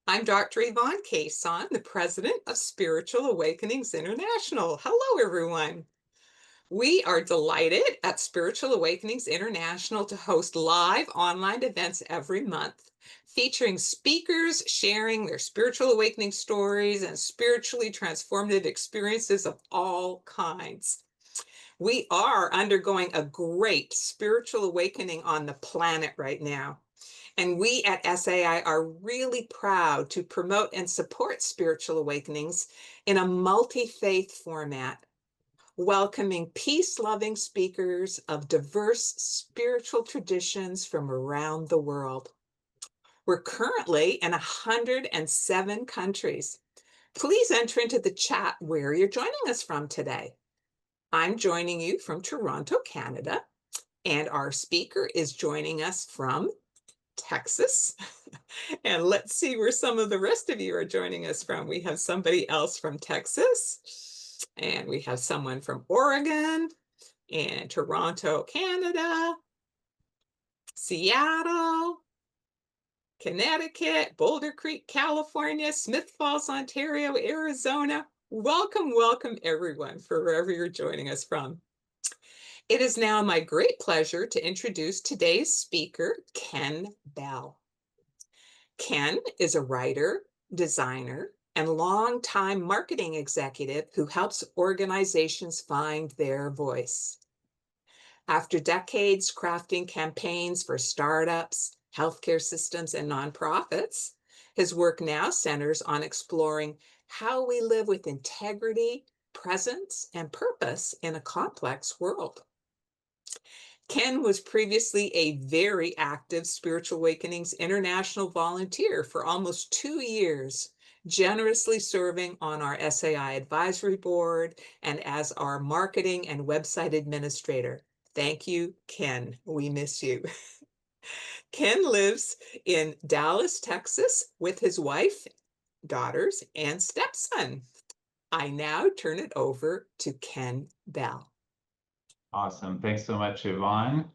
I'm Dr. Yvonne Cason, the president of Spiritual Awakenings International. Hello, everyone. We are delighted at Spiritual Awakenings International to host live online events every month featuring speakers sharing their spiritual awakening stories and spiritually transformative experiences of all kinds. We are undergoing a great spiritual awakening on the planet right now. And we at SAI are really proud to promote and support spiritual awakenings in a multi-faith format, welcoming peace-loving speakers of diverse spiritual traditions from around the world. We're currently in 107 countries. Please enter into the chat where you're joining us from today. I'm joining you from Toronto, Canada, and our speaker is joining us from Texas. And let's see where some of the rest of you are joining us from. We have somebody else from Texas, and we have someone from Oregon, and Toronto, Canada, Seattle, Connecticut, Boulder Creek, California, Smith Falls, Ontario, Arizona. Welcome, welcome, everyone, for wherever you're joining us from. It is now my great pleasure to introduce today's speaker, Ken Bell. Ken is a writer, designer, and longtime marketing executive who helps organizations find their voice. After decades crafting campaigns for startups, healthcare systems, and nonprofits, his work now centers on exploring how we live with integrity, presence, and purpose in a complex world. Ken was previously a very active Spiritual Awakenings International volunteer for almost 2 years, generously serving on our SAI advisory board and as our marketing and website administrator. Thank you, Ken. We miss you. Ken lives in Dallas, Texas, with his wife, daughters, and stepson. I now turn it over to Ken Bell. Awesome. Thanks so much, Yvonne.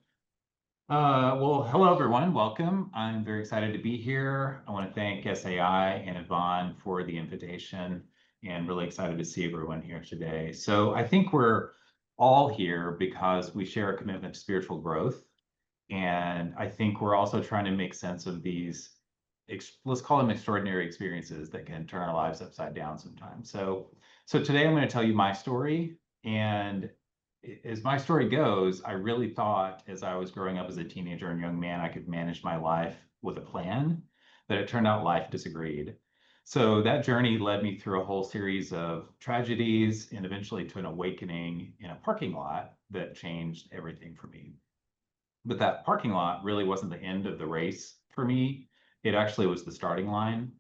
Well, hello, everyone. Welcome. I'm very excited to be here. I want to thank SAI and Yvonne for the invitation and really excited to see everyone here today. So I think we're all here because we share a commitment to spiritual growth. And I think we're also trying to make sense of these, let's call them extraordinary experiences that can turn our lives upside down sometimes. So today I'm going to tell you my story. And as my story goes, I really thought as I was growing up as a teenager and young man, I could manage my life with a plan, but it turned out life disagreed. So that journey led me through a whole series of tragedies and eventually to an awakening in a parking lot that changed everything for me. But that parking lot really wasn't the end of the race for me. It actually was the starting line.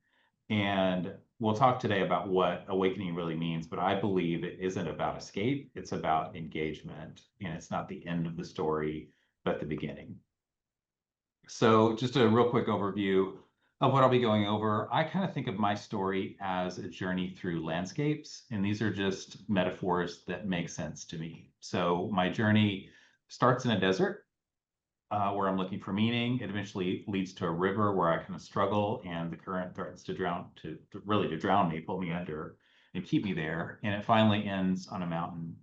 And we'll talk today about what awakening really means, but I believe it isn't about escape, it's about engagement. And it's not the end of the story, but the beginning. So just a real quick overview of what I'll be going over. I kind of think of my story as a journey through landscapes, and these are just metaphors that make sense to me. So my journey starts in a desert where I'm looking for meaning. It eventually leads to a river where I kind of struggle and the current threatens to drown me, pull me under and keep me there. And it finally ends on a mountain.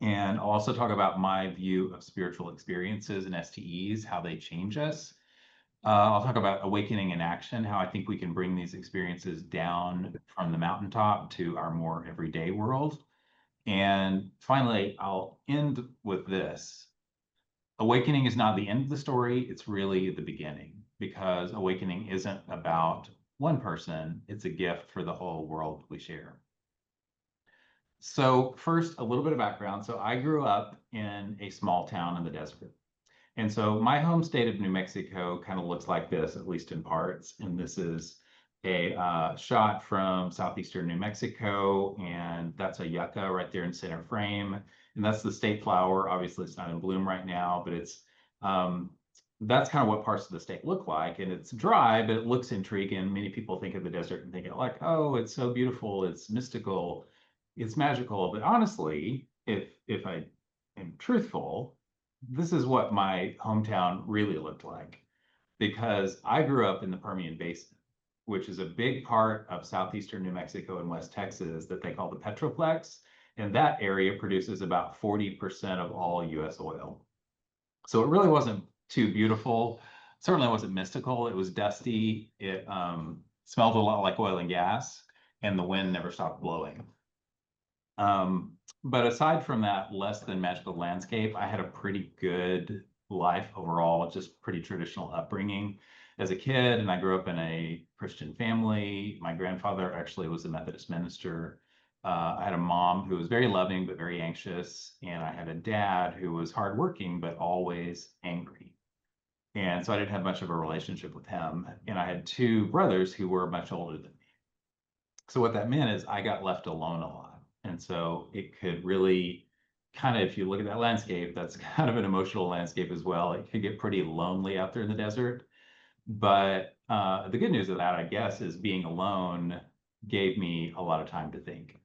And I'll also talk about my view of spiritual experiences and STEs, how they change us. I'll talk about awakening in action, how I think we can bring these experiences down from the mountaintop to our more everyday world. And finally, I'll end with this. Awakening is not the end of the story, it's really the beginning, because awakening isn't about one person, it's a gift for the whole world we share. So first, a little bit of background. So I grew up in a small town in the desert. And so my home state of New Mexico kind of looks like this, at least in parts. And this is a shot from southeastern New Mexico, and that's a yucca right there in center frame. And that's the state flower. Obviously, it's not in bloom right now, but it's that's kind of what parts of the state look like. And it's dry, but it looks intriguing. Many people think of the desert and think of like, oh, it's so beautiful, it's mystical, it's magical. But honestly, if I am truthful, this is what my hometown really looked like because I grew up in the Permian Basin, which is a big part of southeastern New Mexico and West Texas that they call the Petroplex. And that area produces about 40% of all US oil. So it really wasn't too beautiful. Certainly wasn't mystical. It was dusty. It smelled a lot like oil and gas, and the wind never stopped blowing. But aside from that less than magical landscape, I had a pretty good life overall, just pretty traditional upbringing as a kid. And I grew up in a Christian family. My grandfather actually was a Methodist minister. I had a mom who was very loving but very anxious, and I had a dad who was hardworking but always angry. And so I didn't have much of a relationship with him. And I had two brothers who were much older than me. So what that meant is I got left alone a lot. And so it could really kind of, if you look at that landscape, that's kind of an emotional landscape as well. It could get pretty lonely out there in the desert. But the good news of that, I guess, is being alone gave me a lot of time to think.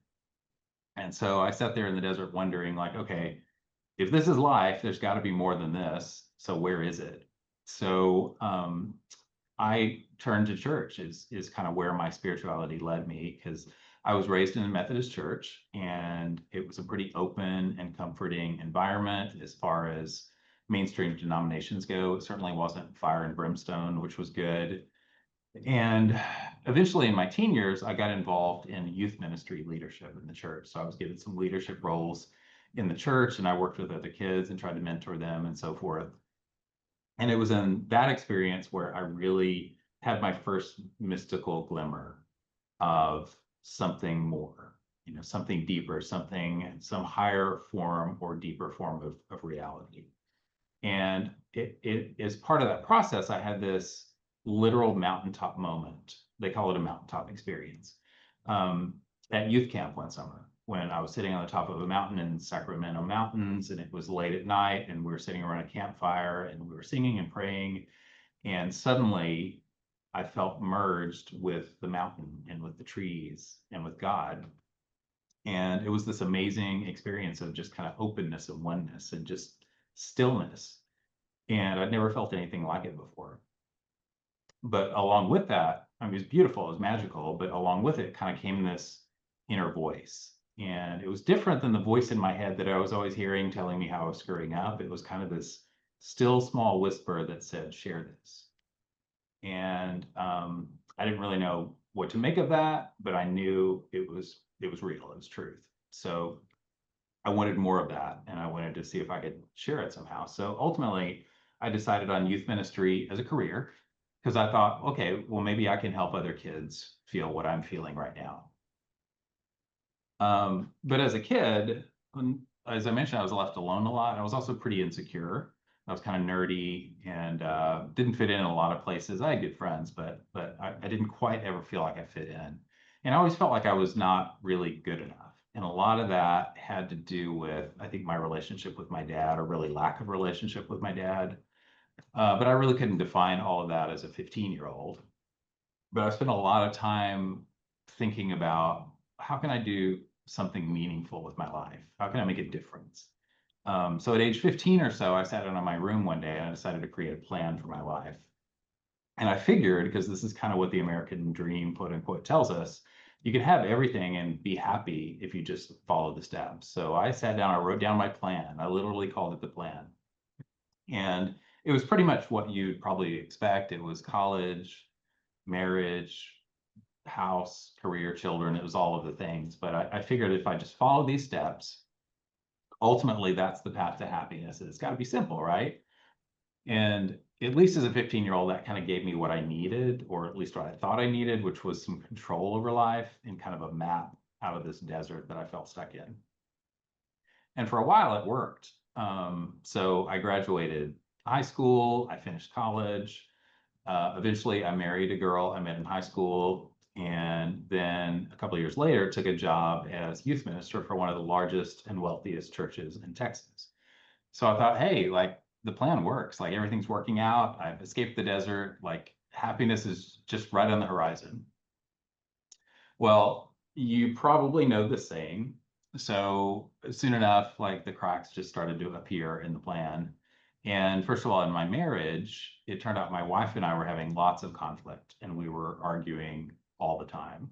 And so I sat there in the desert wondering, like, okay, if this is life, there's got to be more than this. So where is it? So I turned to church is kind of where my spirituality led me because I was raised in a Methodist church and it was a pretty open and comforting environment as far as mainstream denominations go. It certainly wasn't fire and brimstone, which was good. And eventually in my teen years, I got involved in youth ministry leadership in the church. So I was given some leadership roles in the church and I worked with other kids and tried to mentor them and so forth. And it was in that experience where I really had my first mystical glimmer of something more, something deeper, some higher form or deeper form of reality. And it as part of that process, I had this literal mountaintop moment. They call it a mountaintop experience. Um, at youth camp one summer, when I was sitting on the top of a mountain in Sacramento Mountains, and it was late at night, and we were sitting around a campfire, and we were singing and praying, and suddenly I felt merged with the mountain and with the trees and with God. And it was this amazing experience of just kind of openness and oneness and just stillness, and I'd never felt anything like it before. But along with that, I mean, it was beautiful, it was magical, but along with it kind of came this inner voice. And it was different than the voice in my head that I was always hearing telling me how I was screwing up. It was kind of this still small whisper that said, share this. And I didn't really know what to make of that, but I knew it was real, it was truth. So I wanted more of that, and I wanted to see if I could share it somehow. So ultimately, I decided on youth ministry as a career because I thought, okay, well, maybe I can help other kids feel what I'm feeling right now. But as a kid, as I mentioned, I was left alone a lot. I was also pretty insecure. I was kind of nerdy and didn't fit in a lot of places. I had good friends, but I didn't quite ever feel like I fit in. And I always felt like I was not really good enough. And a lot of that had to do with, I think, my relationship with my dad, or really lack of relationship with my dad. But I really couldn't define all of that as a 15-year-old. But I spent a lot of time thinking about how can I do something meaningful with my life? How can I make a difference? So at age 15 or so, I sat down in my room one day and I decided to create a plan for my life. And I figured, because this is kind of what the American dream, quote unquote, tells us, you can have everything and be happy if you just follow the steps. So I sat down, I wrote down my plan. I literally called it the plan. And it was pretty much what you'd probably expect. It was college, marriage, house, career, children. It was all of the things. But I figured if I just follow these steps, ultimately that's the path to happiness. It's got to be simple, right? And at least as a 15-year-old, that kind of gave me what I needed, or at least what I thought I needed, which was some control over life and kind of a map out of this desert that I felt stuck in. And for a while, it worked. So I graduated high school, I finished college. Eventually, I married a girl I met in high school. And then a couple of years later, took a job as youth minister for one of the largest and wealthiest churches in Texas. So I thought, hey, like the plan works. Like everything's working out. I've escaped the desert. Like happiness is just right on the horizon. Well, you probably know the saying. So soon enough, like the cracks just started to appear in the plan. And first of all, in my marriage, it turned out my wife and I were having lots of conflict and we were arguing all the time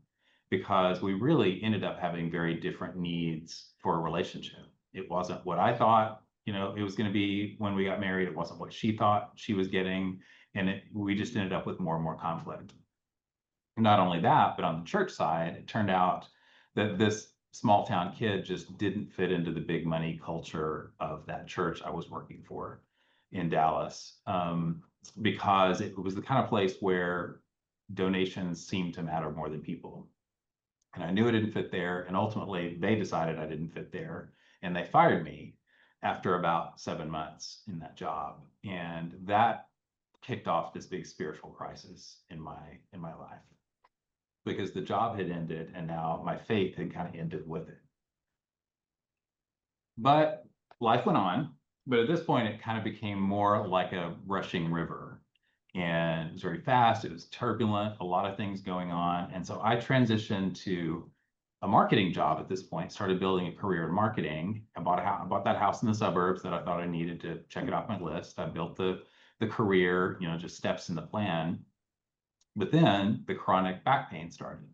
because we really ended up having very different needs for a relationship. It wasn't what I thought, it was going to be when we got married. It wasn't what she thought she was getting. And we just ended up with more and more conflict. Not only that, but on the church side, it turned out that this small town kid just didn't fit into the big money culture of that church I was working for in Dallas, because it was the kind of place where donations seemed to matter more than people. And I knew I didn't fit there. And ultimately, they decided I didn't fit there. And they fired me after about 7 months in that job. And that kicked off this big spiritual crisis in my life because the job had ended and now my faith had kind of ended with it. But life went on. But at this point, it kind of became more like a rushing river. And it was very fast, it was turbulent, a lot of things going on. And so I transitioned to a marketing job at this point, started building a career in marketing. I bought a house, I bought that house in the suburbs that I thought I needed to check it off my list. I built the career, just steps in the plan. But then the chronic back pain started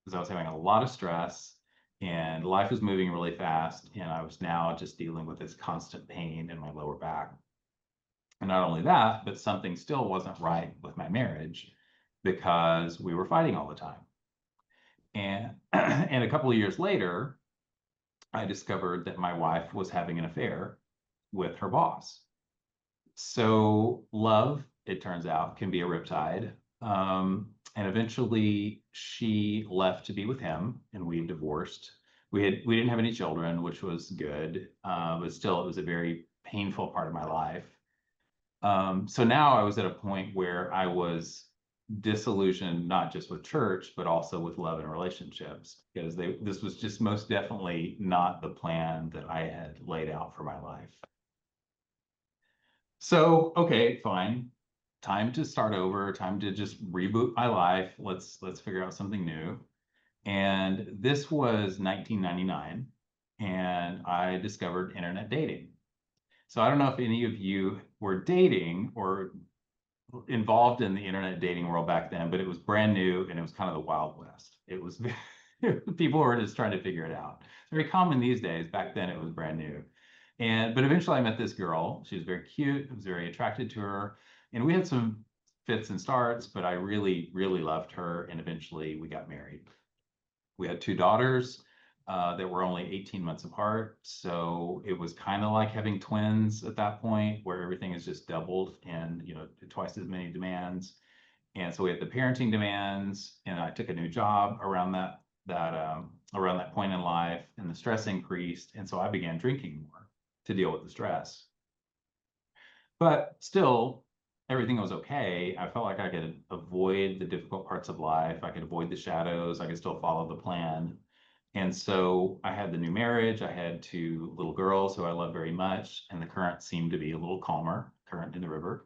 because I was having a lot of stress and life was moving really fast. And I was now just dealing with this constant pain in my lower back. And not only that, but something still wasn't right with my marriage because we were fighting all the time. And, and a couple of years later, I discovered that my wife was having an affair with her boss. So love, it turns out, can be a riptide. And eventually she left to be with him and we divorced. We didn't have any children, which was good, but still it was a very painful part of my life. So now I was at a point where I was disillusioned, not just with church, but also with love and relationships, because this was just most definitely not the plan that I had laid out for my life. So, okay, fine. Time to start over, time to just reboot my life. Let's figure out something new. And this was 1999, and I discovered internet dating. So I don't know if any of you were dating or involved in the internet dating world back then, but it was brand new and it was kind of the Wild West. It was people were just trying to figure it out. It's very common these days. Back then it was brand new. But eventually I met this girl. She was very cute. I was very attracted to her. And we had some fits and starts, but I really, really loved her. And eventually we got married. We had two daughters that were only 18 months apart. So it was kind of like having twins at that point, where everything is just doubled and, twice as many demands. And so we had the parenting demands, and I took a new job around around that point in life, and the stress increased. And so I began drinking more to deal with the stress. But still, everything was okay. I felt like I could avoid the difficult parts of life. I could avoid the shadows. I could still follow the plan. And so I had the new marriage. I had two little girls who I love very much. And the current seemed to be a little calmer, current in the river,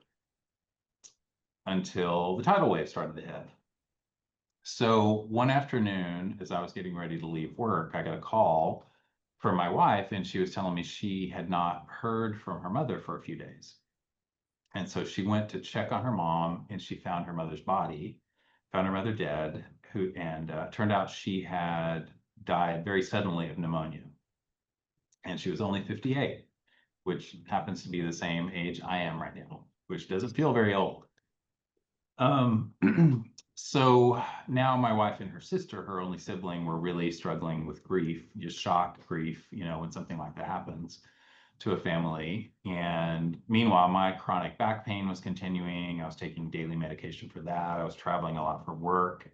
until the tidal wave started to hit. So one afternoon, as I was getting ready to leave work, I got a call from my wife, and she was telling me she had not heard from her mother for a few days. And so she went to check on her mom, and she found her mother's body, found her mother dead, and turned out she had died very suddenly of pneumonia. And she was only 58, which happens to be the same age I am right now, which doesn't feel very old. Um, so now my wife and her sister, her only sibling, were really struggling with grief, just shock grief, when something like that happens to a family. And meanwhile, my chronic back pain was continuing. I was taking daily medication for that. I was traveling a lot for work.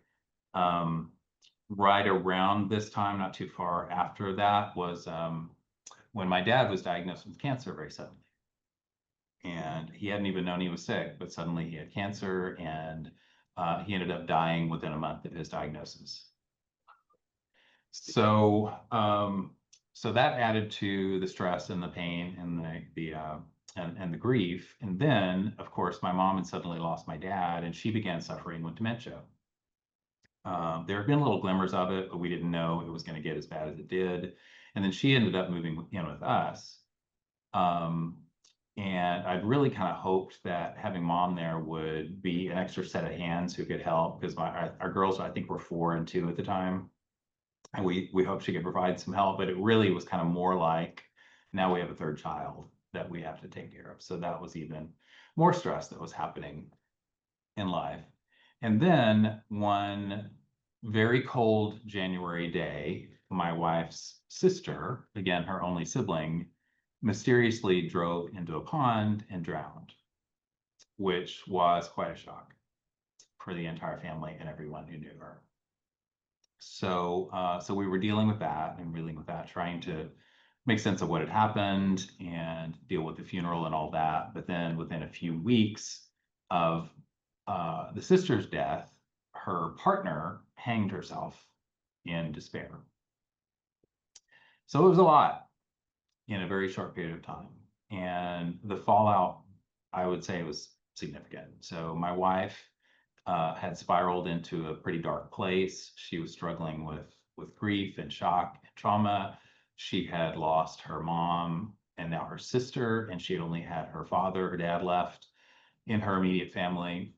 Right around this time, not too far after that, was when my dad was diagnosed with cancer very suddenly. And he hadn't even known he was sick, but suddenly he had cancer, and he ended up dying within a month of his diagnosis. So, so that added to the stress and the pain and and the grief. And then, of course, my mom had suddenly lost my dad, and she began suffering with dementia. There had been little glimmers of it, but we didn't know it was going to get as bad as it did. And then she ended up moving in with us. Um, and I'd really kind of hoped that having mom there would be an extra set of hands who could help, because our girls, I think, were 4 and 2 at the time, and we hoped she could provide some help. But it really was kind of more like, now we have a third child that we have to take care of. So that was even more stress that was happening in life. And then one very cold January day, my wife's sister, again, her only sibling, mysteriously drove into a pond and drowned, which was quite a shock for the entire family and everyone who knew her. So we were dealing with that and dealing with that, trying to make sense of what had happened and deal with the funeral and all that. But then within a few weeks of the sister's death, her partner hanged herself in despair. So it was a lot in a very short period of time. And the fallout, I would say, was significant. So my wife had spiraled into a pretty dark place. She was struggling with grief and shock and trauma. She had lost her mom and now her sister, and she had only had her father, her dad left in her immediate family.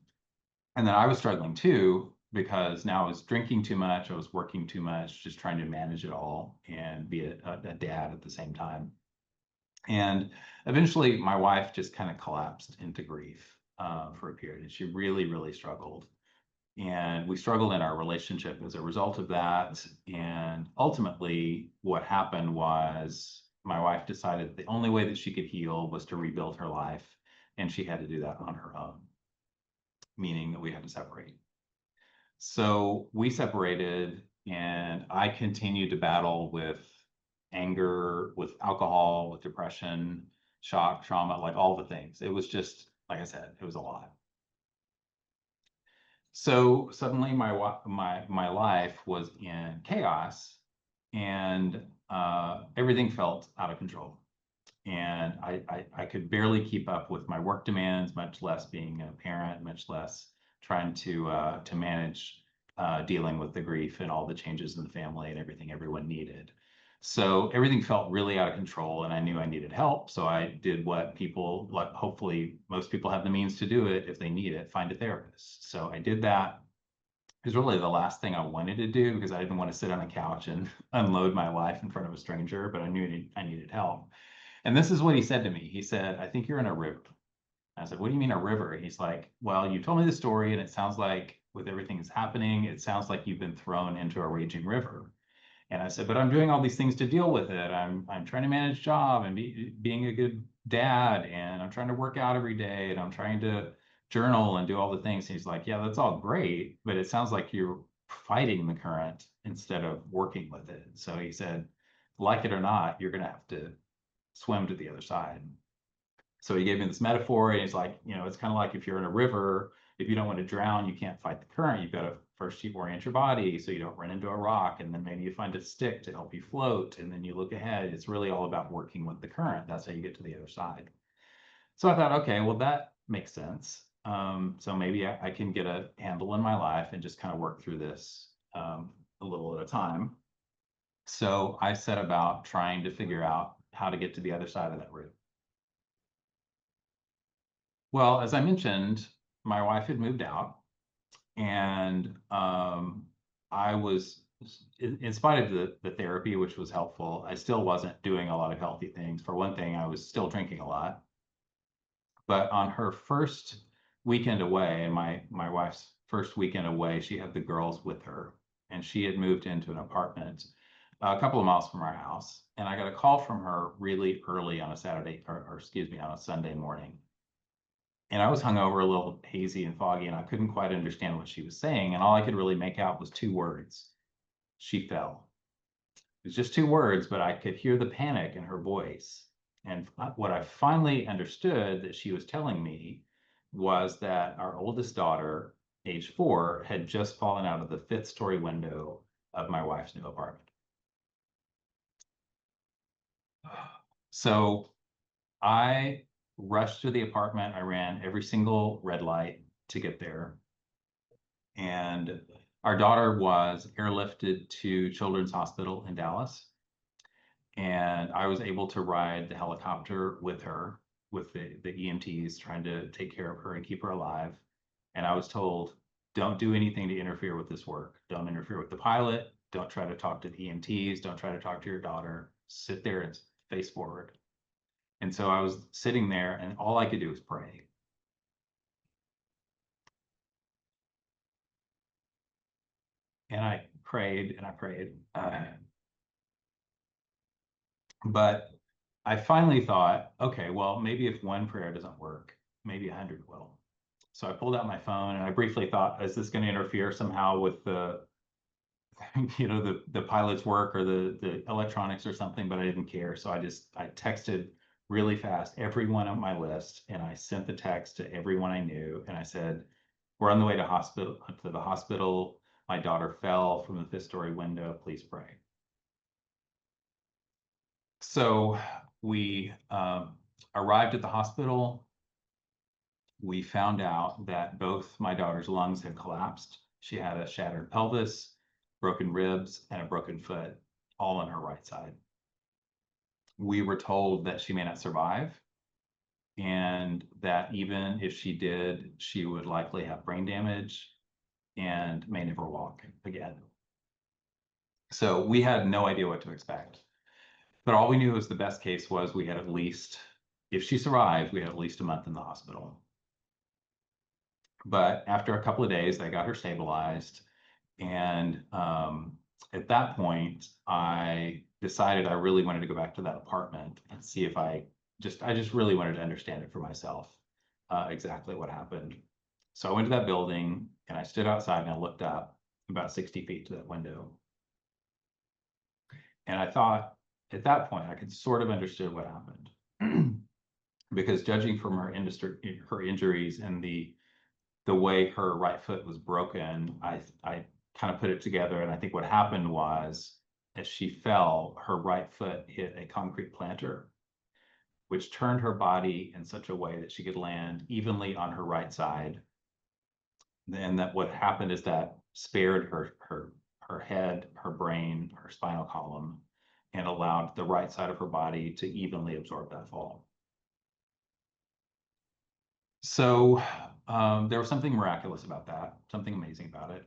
And then I was struggling too, because now I was drinking too much, I was working too much, just trying to manage it all and be a dad at the same time. And eventually, my wife just kind of collapsed into grief for a period, and she really, really struggled. And we struggled in our relationship as a result of that. And ultimately, what happened was my wife decided the only way that she could heal was to rebuild her life, and she had to do that on her own, meaning that we had to separate. So we separated, and I continued to battle with anger, with alcohol, with depression, shock, trauma, like all the things. It was just, like I said, it was a lot. So suddenly my life was in chaos, and everything felt out of control. And I could barely keep up with my work demands, much less being a parent, much less trying to manage dealing with the grief and all the changes in the family and everything everyone needed. So everything felt really out of control, and I knew I needed help. So I did what people, like, hopefully most people have the means to do it if they need it, find a therapist. So I did that. It was really the last thing I wanted to do, because I didn't want to sit on a couch and unload my life in front of a stranger, but I knew I needed help. And this is what he said to me. He said, "I think you're in a river." I said, "What do you mean a river?" He's like, "Well, you told me the story, and it sounds like with everything that's happening, it sounds like you've been thrown into a raging river." And I said, "But I'm doing all these things to deal with it. I'm trying to manage job and being a good dad, and I'm trying to work out every day, and I'm trying to journal and do all the things." And he's like, "Yeah, that's all great, but it sounds like you're fighting the current instead of working with it." So he said, "Like it or not, you're going to have to swim to the other side." So he gave me this metaphor, and he's like, it's kind of like if you're in a river, if you don't want to drown, you can't fight the current. You've got to first you orient your body so you don't run into a rock, and then maybe you find a stick to help you float, and then you look ahead. It's really all about working with the current. That's how you get to the other side. So I thought, okay, well, that makes sense. So maybe I can get a handle in my life and just kind of work through this a little at a time. So I set about trying to figure out how to get to the other side of that river. Well, as I mentioned, my wife had moved out, and I was, in spite of the therapy, which was helpful, I still wasn't doing a lot of healthy things. For one thing, I was still drinking a lot. But on her first weekend away, and my wife's first weekend away, she had the girls with her, and she had moved into an apartment a couple of miles from our house. And I got a call from her really early on a Saturday, or excuse me, on a Sunday morning. And I was hungover, a little hazy and foggy, and I couldn't quite understand what she was saying. And all I could really make out was two words: she fell. It was just two words, but I could hear the panic in her voice. And what I finally understood that she was telling me was that our oldest daughter, age 4, had just fallen out of the 5th-story window of my wife's new apartment. So I rushed to the apartment. I ran every single red light to get there. And our daughter was airlifted to Children's Hospital in Dallas. And I was able to ride the helicopter with her, with the EMTs trying to take care of her and keep her alive. And I was told, don't do anything to interfere with this work. Don't interfere with the pilot. Don't try to talk to the EMTs. Don't try to talk to your daughter. Sit there and face forward. And so I was sitting there, and all I could do was pray. And I prayed and I prayed. But I finally thought, okay, well, maybe if one prayer doesn't work, maybe 100 will. So I pulled out my phone and I briefly thought, is this going to interfere somehow with the, the pilot's work or the electronics or something? But I didn't care. So I texted really fast everyone on my list, and I sent the text to everyone I knew. And I said, we're on the way to the hospital. My daughter fell from the fifth-story window. Please pray. So we arrived at the hospital. We found out that both my daughter's lungs had collapsed. She had a shattered pelvis, broken ribs, and a broken foot, all on her right side. We were told that she may not survive, and that even if she did, she would likely have brain damage and may never walk again. So we had no idea what to expect. But all we knew was the best case was we had at least, if she survived, we had at least a month in the hospital. But after a couple of days, they got her stabilized. And at that point, I decided I really wanted to go back to that apartment and see if I just really wanted to understand it for myself, exactly what happened. So I went to that building and I stood outside and I looked up about 60 feet to that window. And I thought at that point, I could sort of understood what happened. Because judging from her injuries and the way her right foot was broken, I kind of put it together. And I think what happened was, as she fell, her right foot hit a concrete planter, which turned her body in such a way that she could land evenly on her right side. And that what happened is that spared her head, her brain, her spinal column, and allowed the right side of her body to evenly absorb that fall. So there was something miraculous about that, something amazing about it,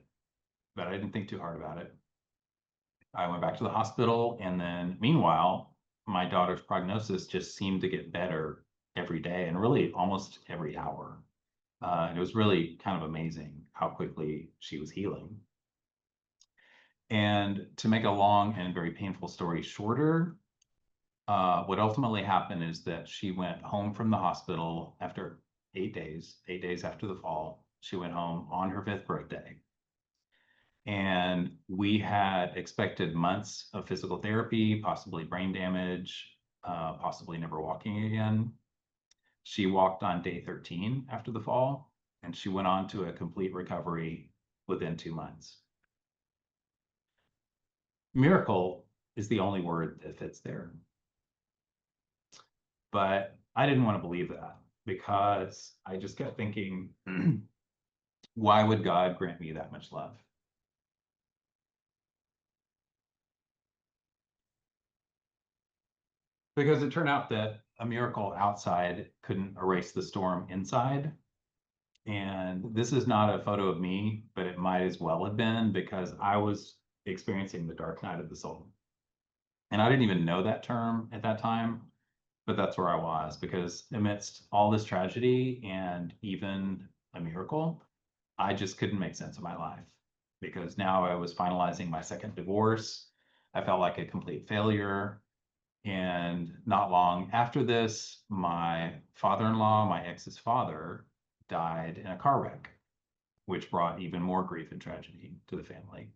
but I didn't think too hard about it. I went back to the hospital, and then meanwhile, my daughter's prognosis just seemed to get better every day and really almost every hour. And it was really kind of amazing how quickly she was healing. And to make a long and very painful story shorter, what ultimately happened is that she went home from the hospital after 8 days after the fall. She went home on her 5th birthday. And we had expected months of physical therapy, possibly brain damage, possibly never walking again. She walked on day 13 after the fall, and she went on to a complete recovery within 2 months. Miracle is the only word that fits there. But I didn't want to believe that, because I just kept thinking, why would God grant me that much love? Because it turned out that a miracle outside couldn't erase the storm inside. And this is not a photo of me, but it might as well have been, because I was experiencing the dark night of the soul. And I didn't even know that term at that time, but that's where I was, because amidst all this tragedy and even a miracle, I just couldn't make sense of my life, because now I was finalizing my second divorce. I felt like a complete failure. And not long after this, my father-in-law, my ex's father, died in a car wreck, which brought even more grief and tragedy to the family.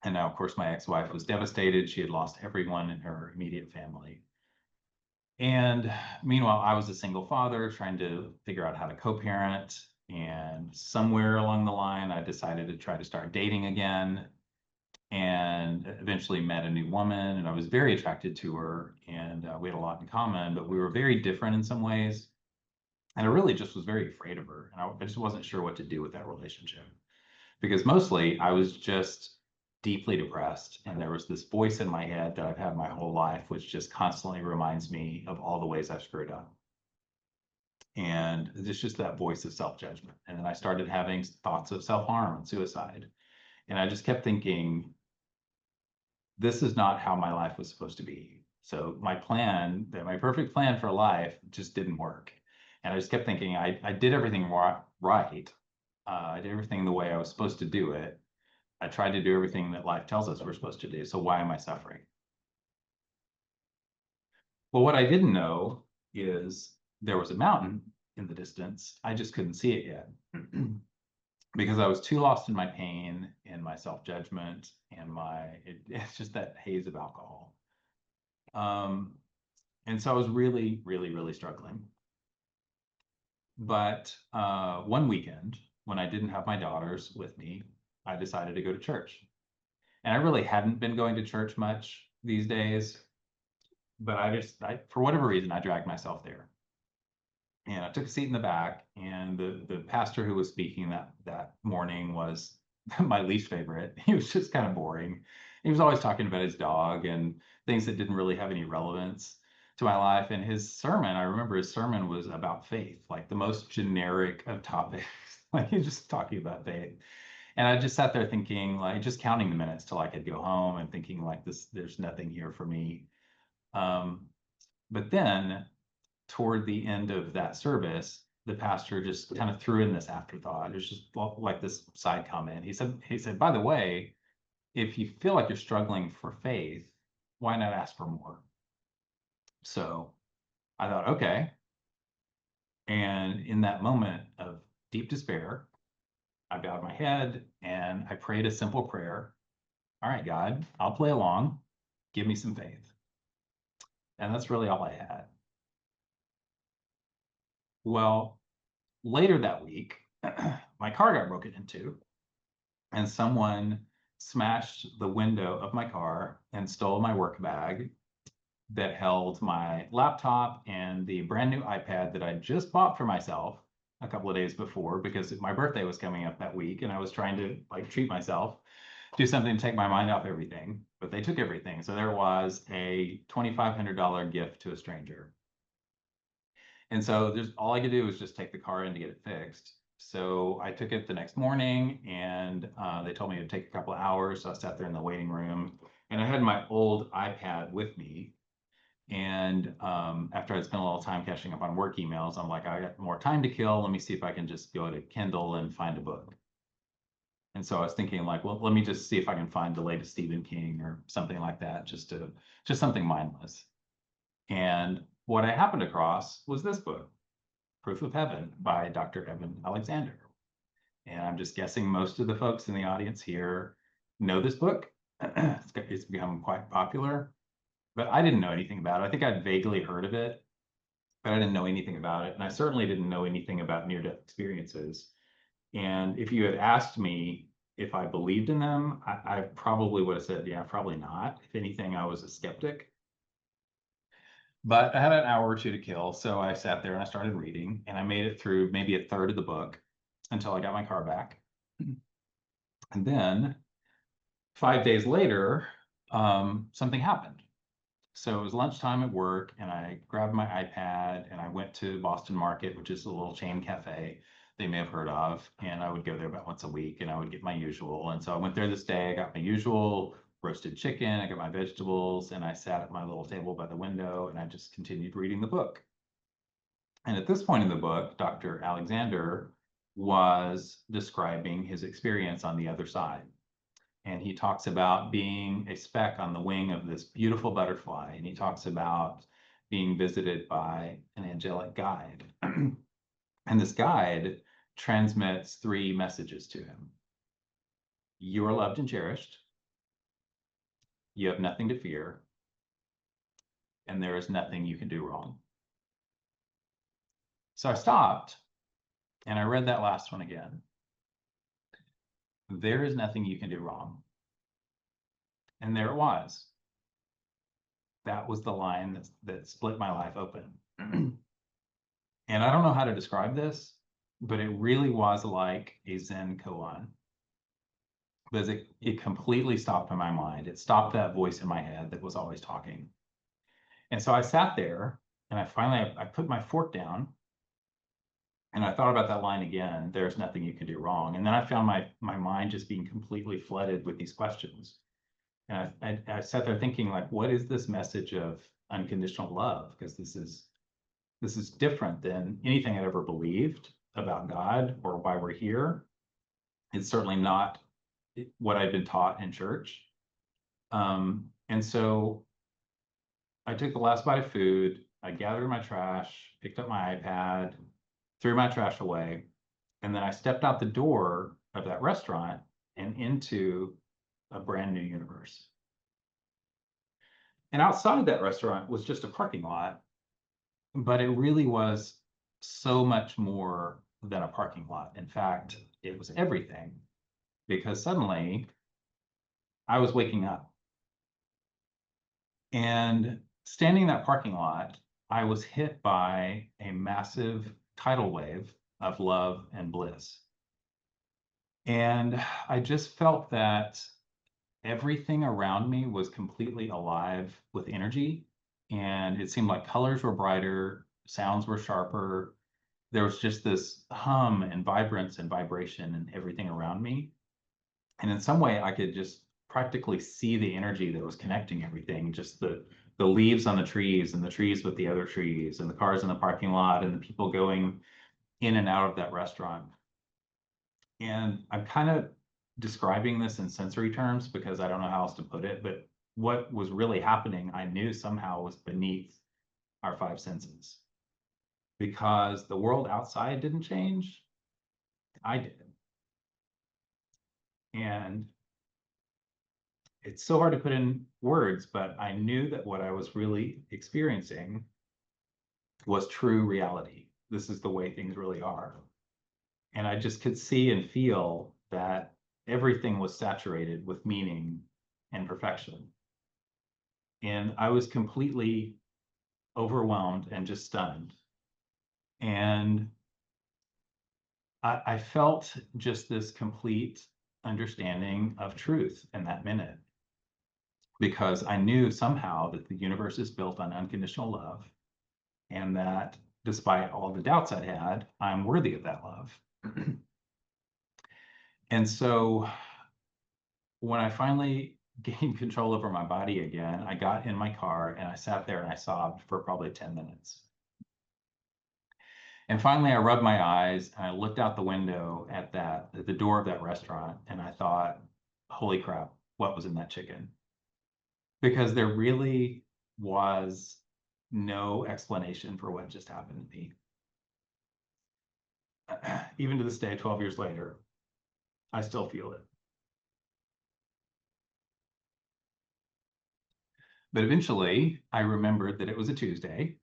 And now, of course, my ex-wife was devastated. She had lost everyone in her immediate family. And meanwhile, I was a single father trying to figure out how to co-parent. And somewhere along the line, I decided to try to start dating again, and eventually met a new woman, and I was very attracted to her, and we had a lot in common, but we were very different in some ways. And I really just was very afraid of her. And I just wasn't sure what to do with that relationship because mostly I was just deeply depressed. And there was this voice in my head that I've had my whole life, which just constantly reminds me of all the ways I've screwed up. And it's just that voice of self-judgment. And then I started having thoughts of self-harm and suicide. And I just kept thinking, this is not how my life was supposed to be. So my plan, my perfect plan for life just didn't work. And I just kept thinking, I did everything right. I did everything the way I was supposed to do it. I tried to do everything that life tells us we're supposed to do. So why am I suffering? Well, what I didn't know is there was a mountain in the distance. I just couldn't see it yet because I was too lost in my pain and my self-judgment and it's just that haze of alcohol. Um, and so I was really, really, really struggling. But one weekend, when I didn't have my daughters with me, I decided to go to church. And I really hadn't been going to church much these days, but for whatever reason, I dragged myself there. And I took a seat in the back, and the pastor who was speaking that morning was my least favorite. He was just kind of boring. He was always talking about his dog and things that didn't really have any relevance to my life. And his sermon, I remember his sermon was about faith, like the most generic of topics. Like he's just talking about faith. And I just sat there thinking, like, just counting the minutes till I could go home and thinking, like, there's nothing here for me. Um, but then toward the end of that service, the pastor just kind of threw in this afterthought. It was just like this side comment. He said, by the way, if you feel like you're struggling for faith, why not ask for more? So I thought, okay. And in that moment of deep despair, I bowed my head and I prayed a simple prayer. All right, God, I'll play along. Give me some faith. And that's really all I had. Well, later that week, my car got broken into and someone smashed the window of my car and stole my work bag that held my laptop and the brand new iPad that I just bought for myself a couple of days before because my birthday was coming up that week and I was trying to like treat myself, do something to take my mind off everything, but they took everything. So there was a $2,500 gift to a stranger. And so there's all I could do was just take the car in to get it fixed. So I took it the next morning and they told me it would take a couple of hours. So I sat there in the waiting room and I had my old iPad with me. And after I'd spent a little time catching up on work emails, I'm like, I got more time to kill. Let me see if I can just go to Kindle and find a book. And so I was thinking like, well, let me just see if I can find the latest Stephen King or something like that, just something mindless. And what I happened across was this book, Proof of Heaven by Dr. Evan Alexander. And I'm just guessing most of the folks in the audience here know this book. It's become quite popular, but I didn't know anything about it. I think I'd vaguely heard of it, but I didn't know anything about it. And I certainly didn't know anything about near-death experiences. And if you had asked me if I believed in them, I probably would have said, yeah, probably not. If anything, I was a skeptic. But I had an hour or two to kill, so I sat there and I started reading, and I made it through maybe a third of the book until I got my car back. And then 5 days later, something happened. So it was lunchtime at work, and I grabbed my iPad and I went to Boston Market, which is a little chain cafe they may have heard of. And I would go there about once a week and I would get my usual. And so I went there this day, I got my usual roasted chicken, I got my vegetables, and I sat at my little table by the window and I just continued reading the book. And at this point in the book, Dr. Alexander was describing his experience on the other side. And he talks about being a speck on the wing of this beautiful butterfly. And he talks about being visited by an angelic guide. And this guide transmits three messages to him. You are loved and cherished. You have nothing to fear. And there is nothing you can do wrong. So I stopped and I read that last one again. There is nothing you can do wrong. And there it was. That was the line that split my life open. And I don't know how to describe this, but it really was like a Zen koan because it completely stopped in my mind. It stopped that voice in my head that was always talking. And so I sat there and I put my fork down and I thought about that line again, there's nothing you can do wrong. And then I found my mind just being completely flooded with these questions. And I sat there thinking, like, what is this message of unconditional love? Because this is different than anything I'd ever believed about God or why we're here. It's certainly not what I'd been taught in church. And so I took the last bite of food, I gathered my trash, picked up my iPad, threw my trash away, and then I stepped out the door of that restaurant and into a brand new universe. And outside that restaurant was just a parking lot, but it really was so much more than a parking lot. In fact, it was everything because suddenly I was waking up. And standing in that parking lot, I was hit by a massive tidal wave of love and bliss. And I just felt that everything around me was completely alive with energy. And it seemed like colors were brighter, sounds were sharper. There was just this hum and vibrance and vibration and everything around me. And in some way, I could just practically see the energy that was connecting everything, just the leaves on the trees and the trees with the other trees and the cars in the parking lot and the people going in and out of that restaurant. And I'm kind of describing this in sensory terms because I don't know how else to put it, but what was really happening, I knew somehow was beneath our five senses because the world outside didn't change. I did. And it's so hard to put in words, but I knew that what I was really experiencing was true reality. This is the way things really are. And I just could see and feel that everything was saturated with meaning and perfection. And I was completely overwhelmed and just stunned. And I felt just this complete understanding of truth in that minute because I knew somehow that the universe is built on unconditional love and that despite all the doubts I had, I'm worthy of that love. And so when I finally gained control over my body again, I got in my car and I sat there and I sobbed for probably 10 minutes. And finally, I rubbed my eyes and I looked out the window at the door of that restaurant, and I thought, holy crap, what was in that chicken? Because there really was no explanation for what just happened to me. Even to this day, 12 years later, I still feel it. But eventually, I remembered that it was a Tuesday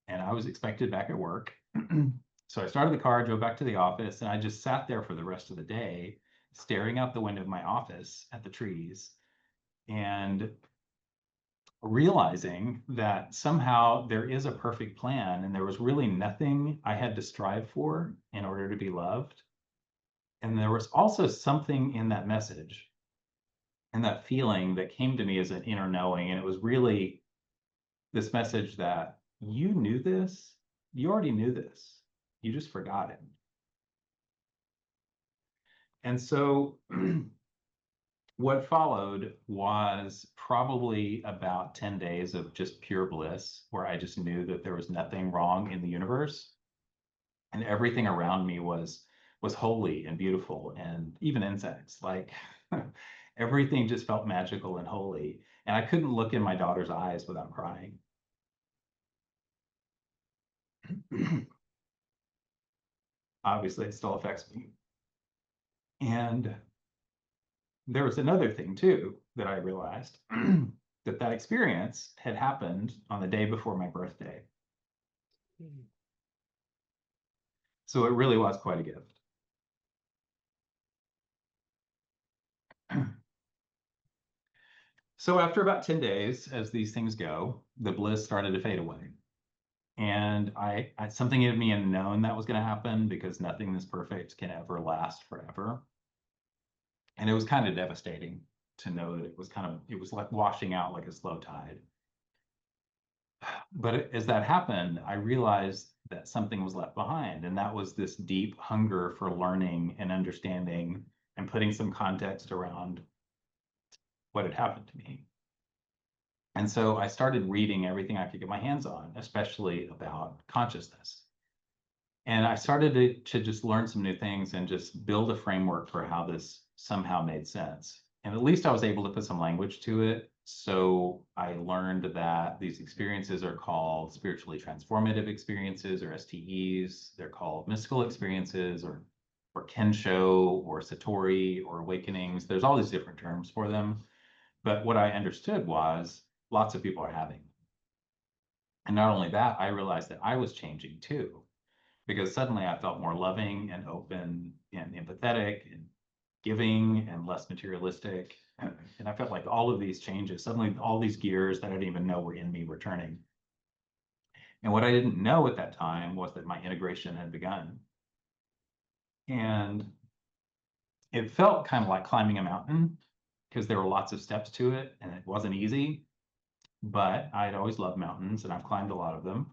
and I was expected back at work. So I started the car, drove back to the office, and I just sat there for the rest of the day, staring out the window of my office at the trees and realizing that somehow there is a perfect plan and there was really nothing I had to strive for in order to be loved. And there was also something in that message and that feeling that came to me as an inner knowing. And it was really this message that you knew this, you already knew this, you just forgot it. And so what followed was probably about 10 days of just pure bliss, where I just knew that there was nothing wrong in the universe and everything around me was holy and beautiful, and even insects, like everything just felt magical and holy. And I couldn't look in my daughter's eyes without crying. Obviously, it still affects me. And there was another thing too that I realized that experience had happened on the day before my birthday. So it really was quite a gift. So after about 10 days, as these things go, the bliss started to fade away. And I something in me had known that was going to happen because nothing that's perfect can ever last forever. And it was kind of devastating to know that it was like washing out like a slow tide. But as that happened, I realized that something was left behind, and that was this deep hunger for learning and understanding and putting some context around what had happened to me. And so I started reading everything I could get my hands on, especially about consciousness. And I started to just learn some new things and just build a framework for how this somehow made sense. And at least I was able to put some language to it. So I learned that these experiences are called spiritually transformative experiences, or STEs. They're called mystical experiences, or kensho, or satori, or awakenings. There's all these different terms for them. But what I understood was lots of people are having them. And not only that, I realized that I was changing too, because suddenly I felt more loving and open and empathetic and giving and less materialistic. And I felt like all of these changes, suddenly all these gears that I didn't even know were in me were turning. And what I didn't know at that time was that my integration had begun. And it felt kind of like climbing a mountain because there were lots of steps to it and it wasn't easy. But I'd always loved mountains and I've climbed a lot of them.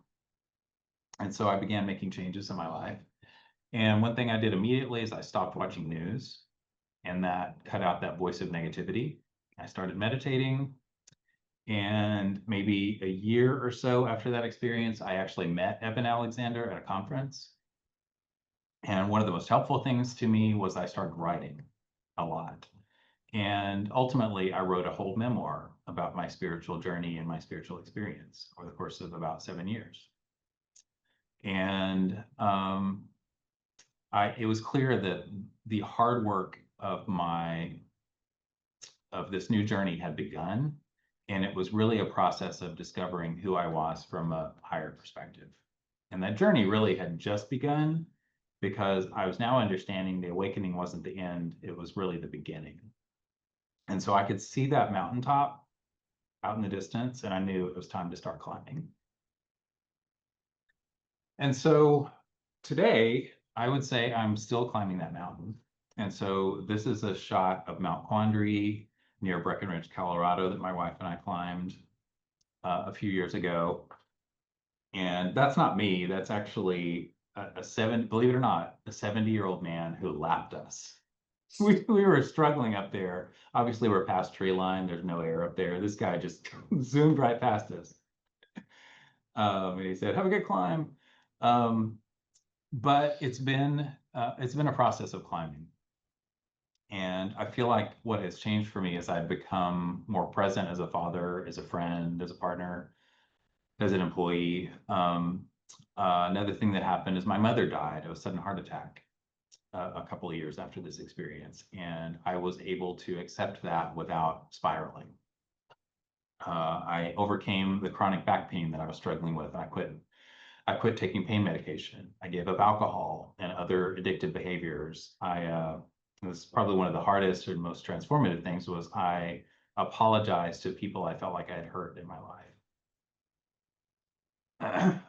And so I began making changes in my life. And one thing I did immediately is I stopped watching news, and that cut out that voice of negativity. I started meditating, and maybe a year or so after that experience, I actually met Evan Alexander at a conference. And one of the most helpful things to me was I started writing a lot. And ultimately, I wrote a whole memoir about my spiritual journey and my spiritual experience over the course of about 7 years. And it was clear that the hard work of this new journey had begun, and it was really a process of discovering who I was from a higher perspective. And that journey really had just begun because I was now understanding the awakening wasn't the end, it was really the beginning. And so I could see that mountaintop out in the distance, and I knew it was time to start climbing. And so today, I would say I'm still climbing that mountain. And so this is a shot of Mount Quandary near Breckenridge, Colorado, that my wife and I climbed a few years ago. And that's not me. That's actually believe it or not, a 70-year-old man who lapped us. We were struggling up there. Obviously, we're past tree line. There's no air up there. This guy just zoomed right past us. And he said, "Have a good climb." Um, but it's been a process of climbing. And I feel like what has changed for me is I've become more present as a father, as a friend, as a partner, as an employee. Another thing that happened is my mother died of a sudden heart attack a couple of years after this experience, and I was able to accept that without spiraling. I overcame the chronic back pain that I was struggling with, and I quit taking pain medication. I gave up alcohol and other addictive behaviors. It was probably one of the hardest or most transformative things was I apologized to people I felt like I had hurt in my life.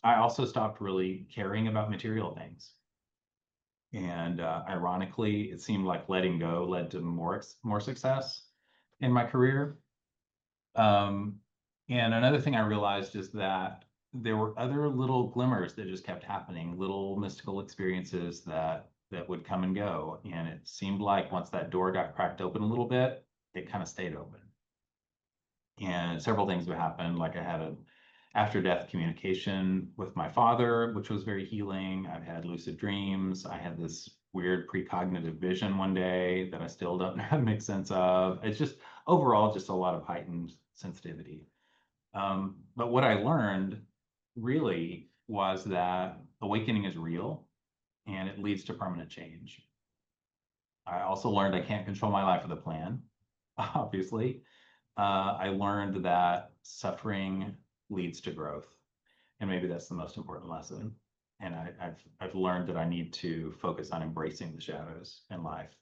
I also stopped really caring about material things. And ironically, it seemed like letting go led to more success in my career. Um, and another thing I realized is that there were other little glimmers that just kept happening, little mystical experiences that would come and go. And it seemed like once that door got cracked open a little bit, it kind of stayed open. And several things would happen. Like I had an after death communication with my father, which was very healing. I've had lucid dreams. I had this weird precognitive vision one day that I still don't know how to make sense of. It's just overall just a lot of heightened sensitivity. But what I learned really was that awakening is real and it leads to permanent change. I also learned I can't control my life with a plan, obviously. I learned that suffering leads to growth, and maybe that's the most important lesson. And I've learned that I need to focus on embracing the shadows in life.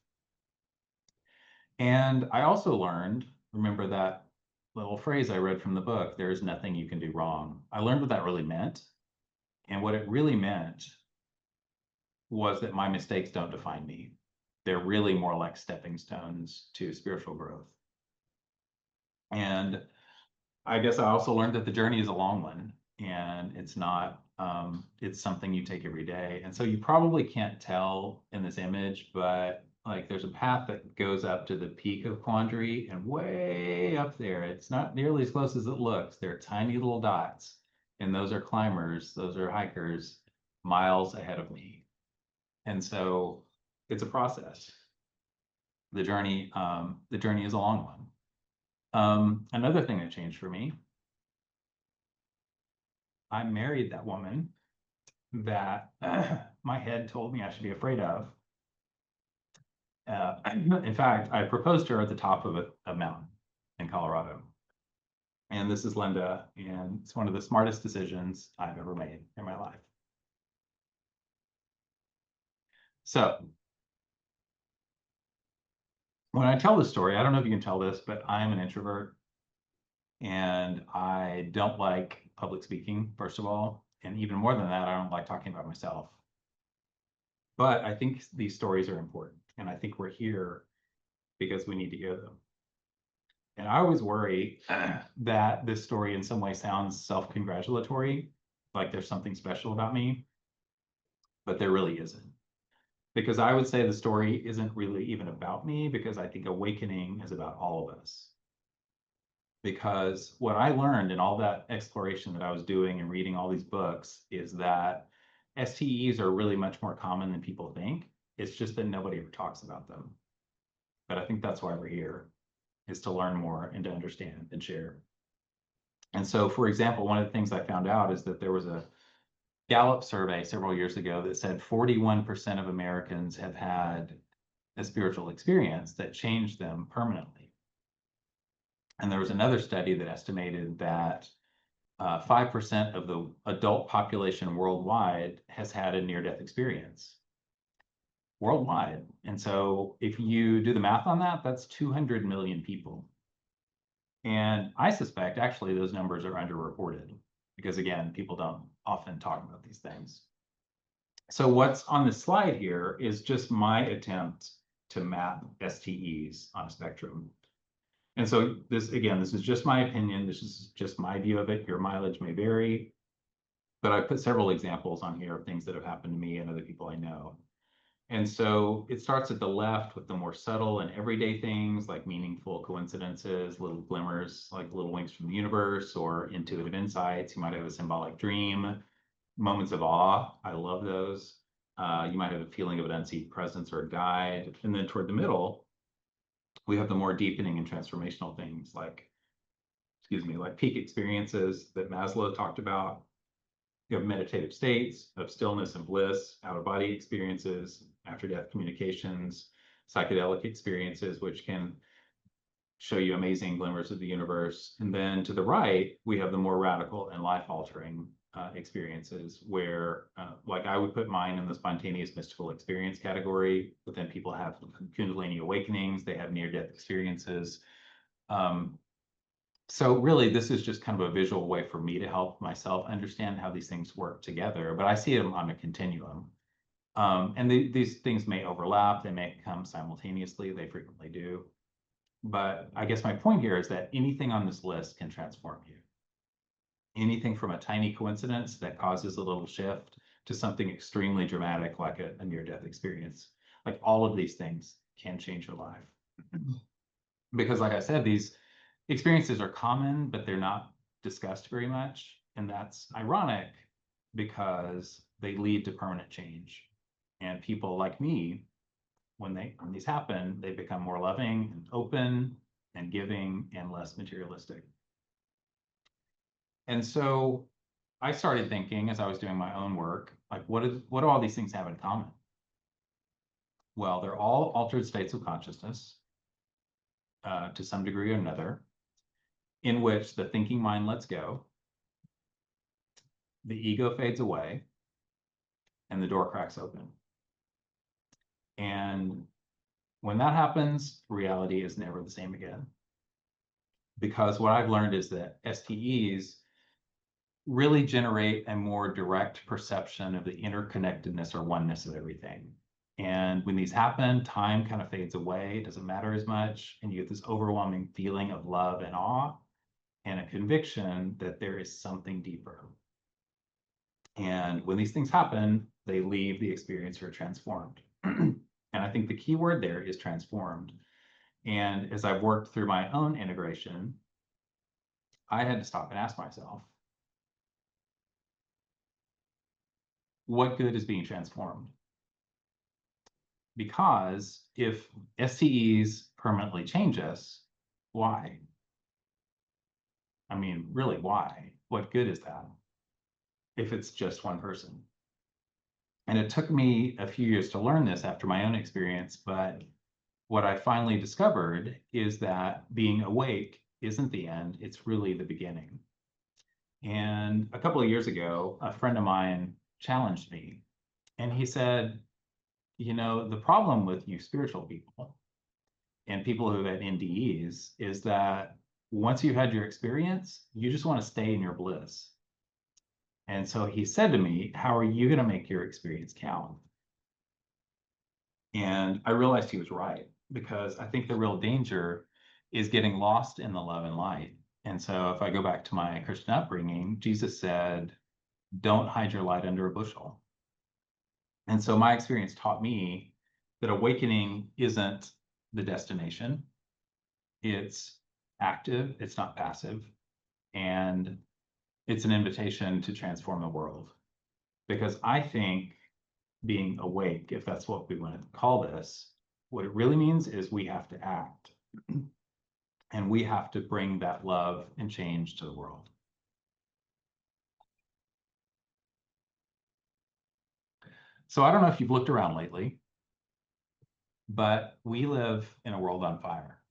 And I also learned, remember that little phrase I read from the book, there is nothing you can do wrong. I learned what that really meant. And what it really meant was that my mistakes don't define me. They're really more like stepping stones to spiritual growth. And I guess I also learned that the journey is a long one and it's not, it's something you take every day. And so you probably can't tell in this image, but like there's a path that goes up to the peak of Quandary, and way up there, it's not nearly as close as it looks. There are tiny little dots, and those are climbers, those are hikers miles ahead of me. And so it's a process. The journey is a long one. Another thing that changed for me, I married that woman that my head told me I should be afraid of. In fact, I proposed to her at the top of a mountain in Colorado. And this is Linda, and it's one of the smartest decisions I've ever made in my life. So when I tell this story, I don't know if you can tell this, but I'm an introvert and I don't like public speaking, first of all. And even more than that, I don't like talking about myself. But I think these stories are important. And I think we're here because we need to hear them. And I always worry that this story in some way sounds self-congratulatory, like there's something special about me, but there really isn't. Because I would say the story isn't really even about me, because I think awakening is about all of us. Because what I learned in all that exploration that I was doing and reading all these books is that STEs are really much more common than people think. It's just that nobody ever talks about them. But I think that's why we're here, is to learn more and to understand and share. And so, for example, one of the things I found out is that there was a Gallup survey several years ago that said 41% of Americans have had a spiritual experience that changed them permanently. And there was another study that estimated that 5% of the adult population worldwide has had a near-death experience worldwide. And so if you do the math on that, that's 200 million people. And I suspect actually those numbers are underreported because, again, people don't often talk about these things. So what's on this slide here is just my attempt to map STEs on a spectrum. And so this, again, this is just my opinion. This is just my view of it. Your mileage may vary, but I put several examples on here of things that have happened to me and other people I know. And so it starts at the left with the more subtle and everyday things like meaningful coincidences, little glimmers, like little winks from the universe or intuitive insights. You might have a symbolic dream, moments of awe. I love those. You might have a feeling of an unseen presence or a guide. And then toward the middle, we have the more deepening and transformational things like, like peak experiences that Maslow talked about. You have meditative states of stillness and bliss, out-of-body experiences, after-death communications, psychedelic experiences, which can show you amazing glimmers of the universe. And then to the right, we have the more radical and life-altering experiences where, like I would put mine in the spontaneous mystical experience category, but then people have Kundalini awakenings, they have near-death experiences. So really, this is just kind of a visual way for me to help myself understand how these things work together, but I see them on a continuum. And these things may overlap, they may come simultaneously, they frequently do. But I guess my point here is that anything on this list can transform you. Anything from a tiny coincidence that causes a little shift to something extremely dramatic like a near-death experience. Like all of these things can change your life. Because like I said, these experiences are common, but they're not discussed very much. And that's ironic because they lead to permanent change. And people like me, when these happen, they become more loving and open and giving and less materialistic. And so I started thinking as I was doing my own work, like what do all these things have in common? Well, they're all altered states of consciousness to some degree or another, in which the thinking mind lets go, the ego fades away, and the door cracks open. And when that happens, reality is never the same again. because what I've learned is that STEs really generate a more direct perception of the interconnectedness or oneness of everything. And when these happen, time kind of fades away, it doesn't matter as much, and you get this overwhelming feeling of love and awe and a conviction that there is something deeper. And when these things happen, they leave the experiencer transformed. And I think the key word there is transformed. And as I've worked through my own integration, I had to stop and ask myself, what good is being transformed? Because if STEs permanently change us, why? I mean, really, why? What good is that if it's just one person? And it took me a few years to learn this after my own experience, but what I finally discovered is that being awake isn't the end, it's really the beginning. And a couple of years ago, a friend of mine challenged me, and he said, the problem with you spiritual people and people who have NDEs is that once you've had your experience, you just want to stay in your bliss. And so he said to me, how are you going to make your experience count? And I realized he was right, because I think the real danger is getting lost in the love and light. And so if I go back to my Christian upbringing, Jesus said, don't hide your light under a bushel. And so my experience taught me that awakening isn't the destination. It's active, it's not passive, and it's an invitation to transform the world. Because I think being awake, if that's what we want to call this, what it really means is we have to act. And we have to bring that love and change to the world. So I don't know if you've looked around lately, but we live in a world on fire.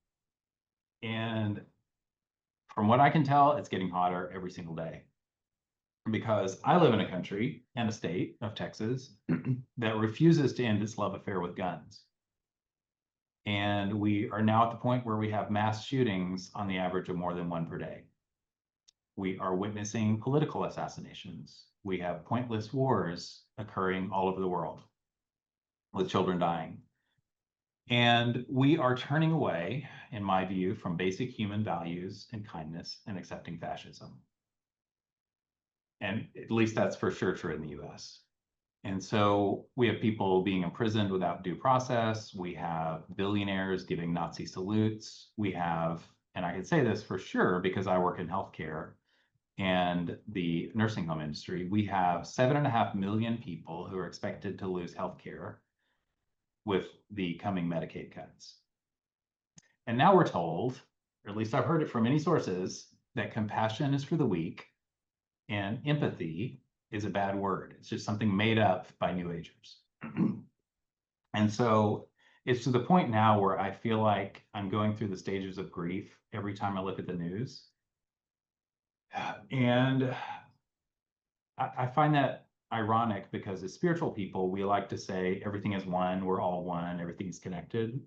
And from what I can tell, it's getting hotter every single day. Because I live in a country and a state of Texas that refuses to end its love affair with guns. And we are now at the point where we have mass shootings on the average of more than one per day. We are witnessing political assassinations. We have pointless wars occurring all over the world with children dying. And we are turning away, in my view, from basic human values and kindness and accepting fascism. And at least that's for sure true in the US. And so we have people being imprisoned without due process. We have billionaires giving Nazi salutes. We have, and I can say this for sure because I work in healthcare and the nursing home industry, we have 7.5 million people who are expected to lose healthcare with the coming Medicaid cuts. And now we're told, or at least I've heard it from many sources, that compassion is for the weak and empathy is a bad word. It's just something made up by New Agers. And so it's to the point now where I feel like I'm going through the stages of grief every time I look at the news. And I find that ironic because as spiritual people, we like to say everything is one, we're all one, everything's connected.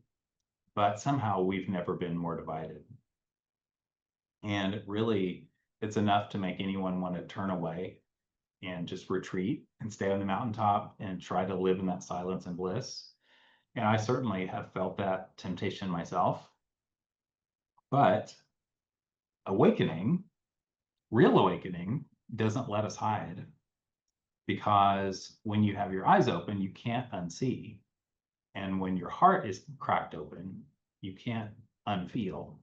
But somehow we've never been more divided. And really, it's enough to make anyone want to turn away and just retreat and stay on the mountaintop and try to live in that silence and bliss. And I certainly have felt that temptation myself. But awakening, real awakening, doesn't let us hide, because when you have your eyes open, you can't unsee. And when your heart is cracked open, you can't unfeel.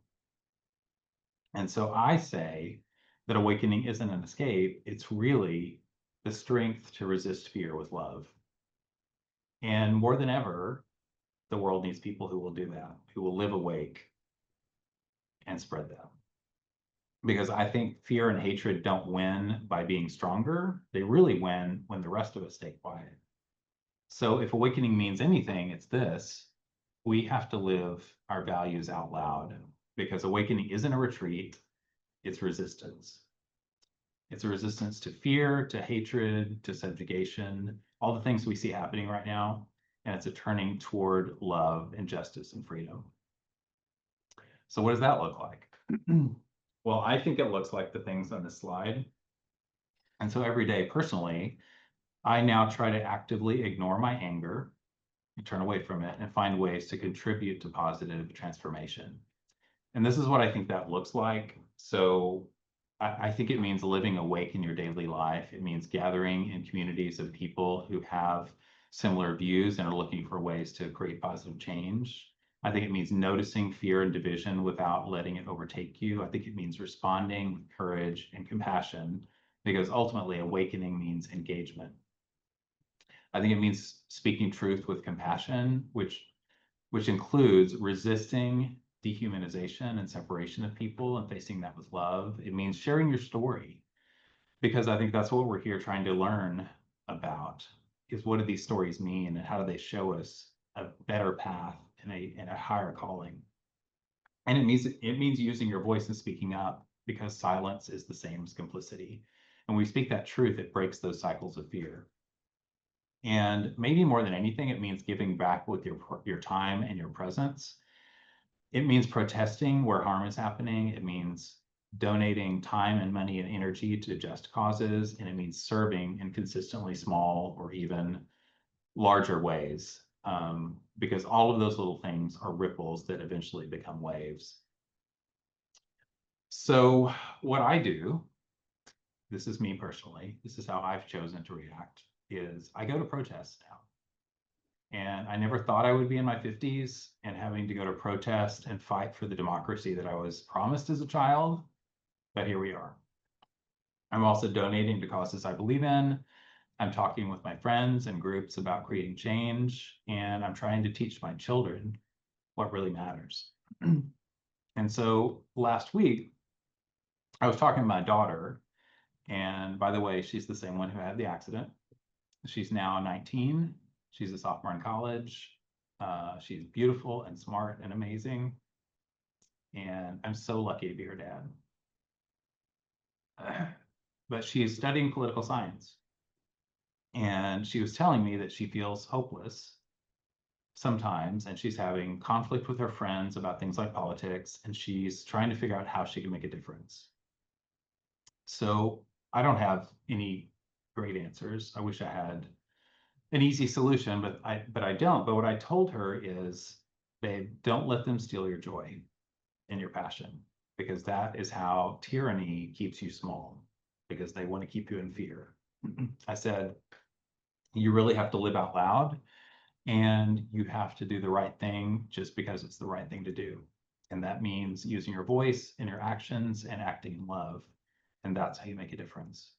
And so I say that awakening isn't an escape, it's really the strength to resist fear with love. And more than ever, the world needs people who will do that, who will live awake and spread that. Because I think fear and hatred don't win by being stronger. They really win when the rest of us stay quiet. So if awakening means anything, it's this: we have to live our values out loud, because awakening isn't a retreat, it's resistance. It's a resistance to fear, to hatred, to subjugation, all the things we see happening right now. And it's a turning toward love and justice and freedom. So what does that look like? Well, I think it looks like the things on this slide. And so every day, personally, I now try to actively ignore my anger and turn away from it and find ways to contribute to positive transformation. And this is what I think that looks like. So I think it means living awake in your daily life. It means gathering in communities of people who have similar views and are looking for ways to create positive change. I think it means noticing fear and division without letting it overtake you. I think it means responding with courage and compassion, because ultimately awakening means engagement. I think it means speaking truth with compassion, which includes resisting dehumanization and separation of people and facing that with love. It means sharing your story, because I think that's what we're here trying to learn about, is what do these stories mean and how do they show us a better path in a higher calling. And it means using your voice and speaking up, because silence is the same as complicity. And when we speak that truth, it breaks those cycles of fear. And maybe more than anything, it means giving back with your time and your presence. It means protesting where harm is happening. It means donating time and money and energy to just causes. And it means serving in consistently small or even larger ways, because all of those little things are ripples that eventually become waves. So what I do, this is me personally, this is how I've chosen to react, is I go to protests now. And I never thought I would be in my 50s and having to go to protest and fight for the democracy that I was promised as a child, but here we are. I'm also donating to causes I believe in. I'm talking with my friends and groups about creating change, and I'm trying to teach my children what really matters. And so last week, I was talking to my daughter, and by the way, she's the same one who had the accident. She's now 19. She's a sophomore in college. She's beautiful and smart and amazing. And I'm so lucky to be her dad. But she is studying political science. And she was telling me that she feels hopeless sometimes, and she's having conflict with her friends about things like politics, and she's trying to figure out how she can make a difference. So I don't have any great answers. I wish I had an easy solution, but I don't. But what I told her is, babe, don't let them steal your joy and your passion, because that is how tyranny keeps you small, because they want to keep you in fear. I said, you really have to live out loud, and you have to do the right thing just because it's the right thing to do. And that means using your voice and your actions and acting in love. And that's how you make a difference.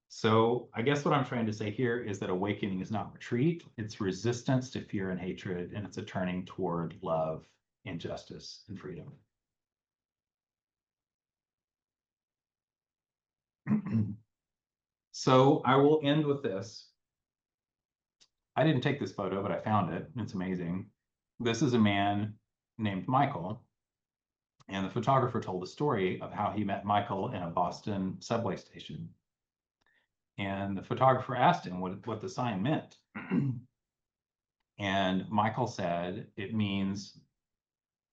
So I guess what I'm trying to say here is that awakening is not retreat, it's resistance to fear and hatred, and it's a turning toward love and justice and freedom. So I will end with this. I didn't take this photo, but I found it. It's amazing. This is a man named Michael, and the photographer told a story of how he met Michael in a Boston subway station. And the photographer asked him what the sign meant. And Michael said, it means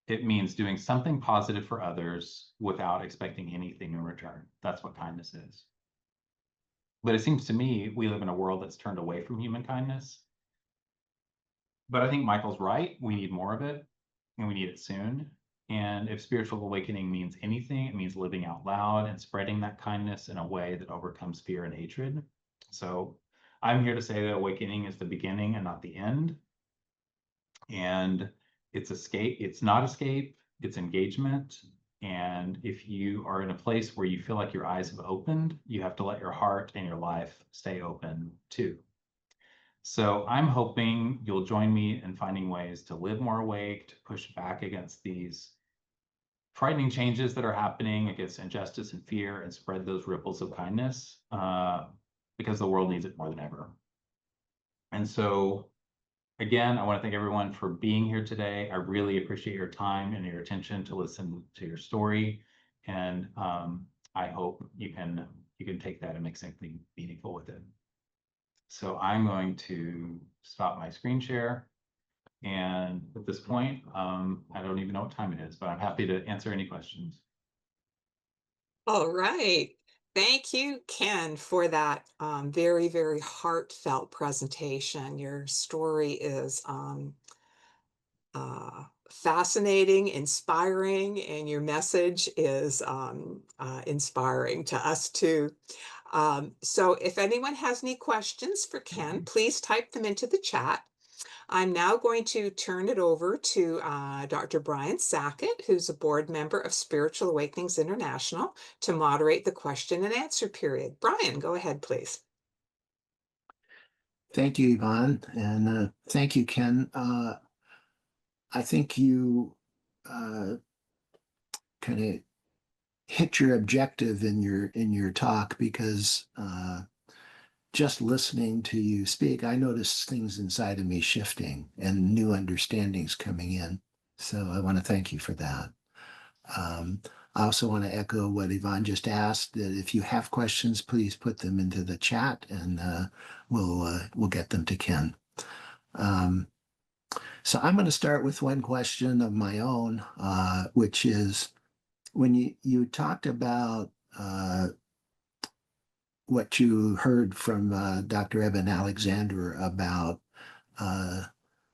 doing something positive for others without expecting anything in return. That's what kindness is. But it seems to me we live in a world that's turned away from human kindness. But I think Michael's right. We need more of it, and we need it soon. And if spiritual awakening means anything, it means living out loud and spreading that kindness in a way that overcomes fear and hatred. So I'm here to say that awakening is the beginning and not the end. And it's not escape, it's engagement. And if you are in a place where you feel like your eyes have opened, you have to let your heart and your life stay open too. So I'm hoping you'll join me in finding ways to live more awake, to push back against these frightening changes that are happening, against injustice and fear, and spread those ripples of kindness, because the world needs it more than ever. And so, again, I want to thank everyone for being here today. I really appreciate your time and your attention to listen to your story. And I hope you can take that and make something meaningful with it. So I'm going to stop my screen share. And at this point, I don't even know what time it is, but I'm happy to answer any questions. All right. Thank you, Ken, for that very, very heartfelt presentation. Your story is fascinating, inspiring, and your message is inspiring to us too. So, if anyone has any questions for Ken, please type them into the chat. I'm now going to turn it over to Dr. Brian Sackett, who's a board member of Spiritual Awakenings International, to moderate the question and answer period. Brian, go ahead, please. Thank you, Yvonne, and thank you, Ken. I think you kind of hit your objective in your talk because just listening to you speak, I noticed things inside of me shifting and new understandings coming in. So I want to thank you for that. Um, I also want to echo what Yvonne just asked, that if you have questions, please put them into the chat and we'll get them to Ken. Um, So I'm going to start with one question of my own, which is when you talked about what you heard from Dr. Eben Alexander about uh,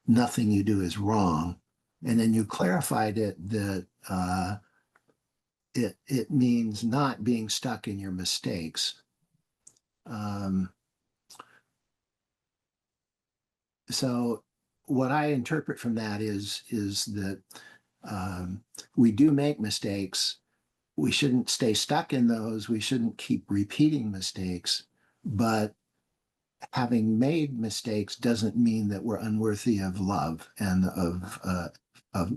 nothing you do is wrong, and then you clarified it that it means not being stuck in your mistakes. Um, so what I interpret from that is that we do make mistakes. We shouldn't stay stuck in those. We shouldn't keep repeating mistakes. But having made mistakes doesn't mean that we're unworthy of love and of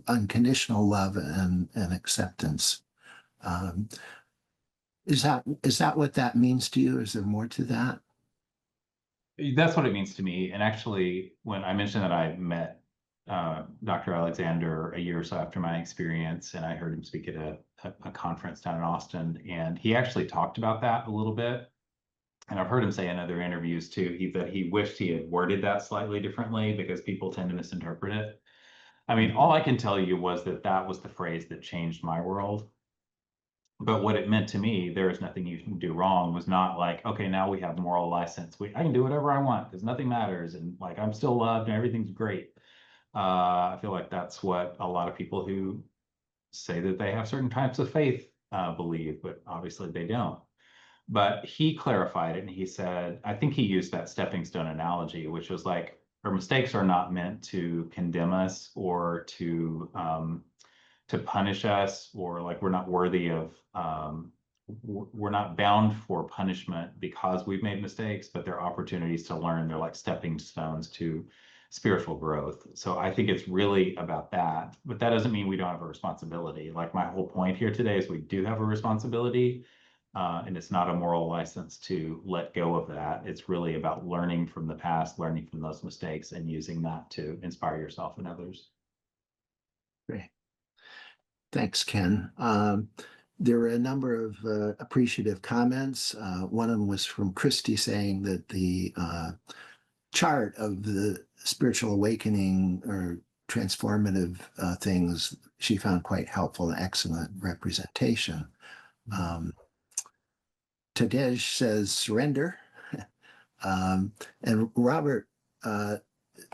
unconditional love and acceptance. Um, is that what that means to you? Is there more to that? That's what it means to me. And actually, when I mentioned that I met Dr. Alexander a year or so after my experience, and I heard him speak at a conference down in Austin, and he actually talked about that a little bit. And I've heard him say in other interviews too, that he wished he had worded that slightly differently because people tend to misinterpret it. I mean, all I can tell you was that that was the phrase that changed my world. But what it meant to me, there is nothing you can do wrong, was not like, okay, now we have moral license. I can do whatever I want because nothing matters. And like, I'm still loved and everything's great. I feel like that's what a lot of people who say that they have certain types of faith believe, but obviously they don't. But he clarified it and he said, I think he used that stepping stone analogy, which was like, our mistakes are not meant to condemn us or to punish us, or like we're not worthy of we're not bound for punishment because we've made mistakes, but they're opportunities to learn. They're like stepping stones to spiritual growth. So I think it's really about that, but that doesn't mean we don't have a responsibility. Like my whole point here today is we do have a responsibility, and it's not a moral license to let go of that. It's really about learning from the past, learning from those mistakes, and using that to inspire yourself and others. Great. Thanks, Ken. There were a number of appreciative comments. One of them was from Christy saying that the chart of the spiritual awakening or transformative things she found quite helpful and excellent representation. Um, Tadej says surrender. And Robert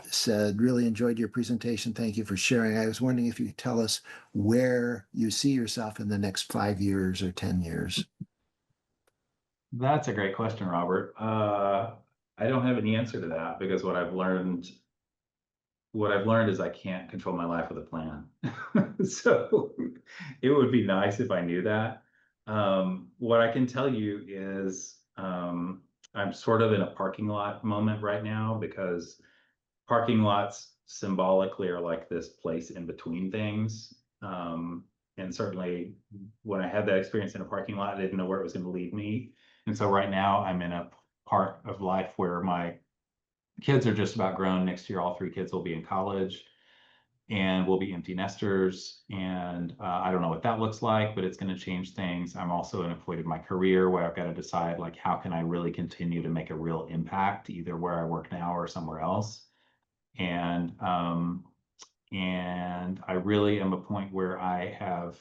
said, really enjoyed your presentation. Thank you for sharing. I was wondering if you could tell us where you see yourself in the next 5 years or 10 years. That's a great question, Robert. I don't have any answer to that because what I've learned is I can't control my life with a plan. So it would be nice if I knew that. What I can tell you is I'm sort of in a parking lot moment right now because parking lots symbolically are like this place in between things. And certainly when I had that experience in a parking lot, I didn't know where it was going to lead me. And so right now I'm in a part of life where my kids are just about grown. Next year, all three kids will be in college and we'll be empty nesters. And I don't know what that looks like, but it's going to change things. I'm also in a point of my career where I've got to decide, like, how can I really continue to make a real impact, either where I work now or somewhere else. And I really am a point where I have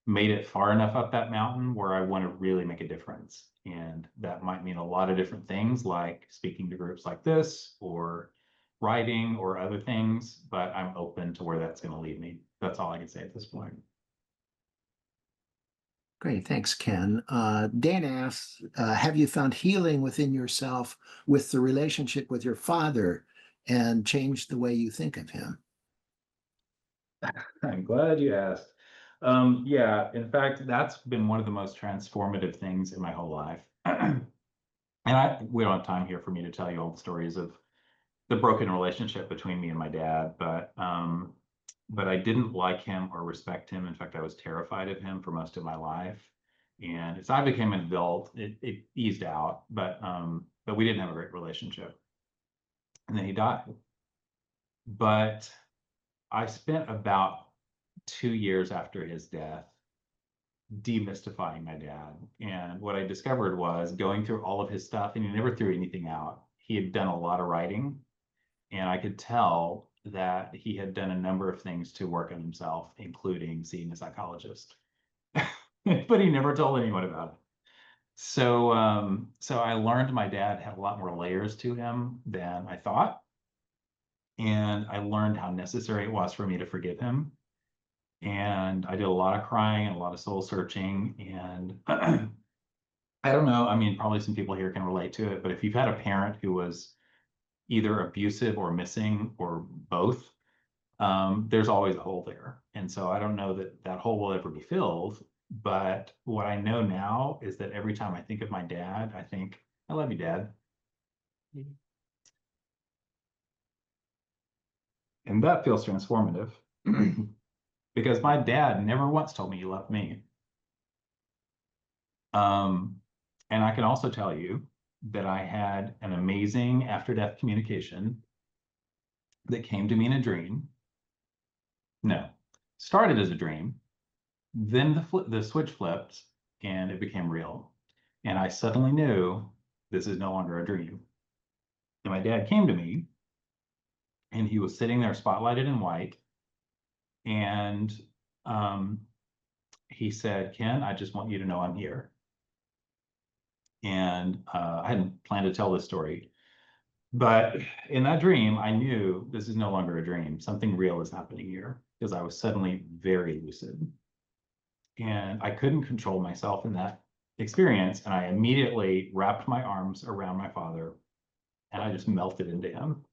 made it far enough up that mountain where I want to really make a difference. And that might mean a lot of different things, like speaking to groups like this or writing or other things, but I'm open to where that's going to lead me. That's all I can say at this point. Great, thanks, Ken. Dan asks, have you found healing within yourself with the relationship with your father and changed the way you think of him? I'm glad you asked. Yeah, in fact, that's been one of the most transformative things in my whole life. And we don't have time here for me to tell you all the stories of the broken relationship between me and my dad, but I didn't like him or respect him. In fact, I was terrified of him for most of my life. And as I became an adult, it eased out, but we didn't have a great relationship. And then he died. But I spent about 2 years after his death demystifying my dad. And what I discovered was going through all of his stuff, and he never threw anything out. He had done a lot of writing, and I could tell that he had done a number of things to work on himself, including seeing a psychologist. But he never told anyone about it. So I learned my dad had a lot more layers to him than I thought. And I learned how necessary it was for me to forgive him. And I did a lot of crying and a lot of soul searching. And I don't know, I mean, probably some people here can relate to it, but if you've had a parent who was either abusive or missing or both, there's always a hole there. And so I don't know that that hole will ever be filled. But what I know now is that every time I think of my dad, I think, I love you, Dad. And that feels transformative because my dad never once told me he loved me. And I can also tell you that I had an amazing after-death communication that came to me in a dream. No, started as a dream, then the switch flipped and it became real. And I suddenly knew this is no longer a dream. And my dad came to me and he was sitting there spotlighted in white. And he said, Ken, I just want you to know I'm here. And I hadn't planned to tell this story, but in that dream, I knew this is no longer a dream. Something real is happening here because I was suddenly very lucid. And I couldn't control myself in that experience. And I immediately wrapped my arms around my father and I just melted into him.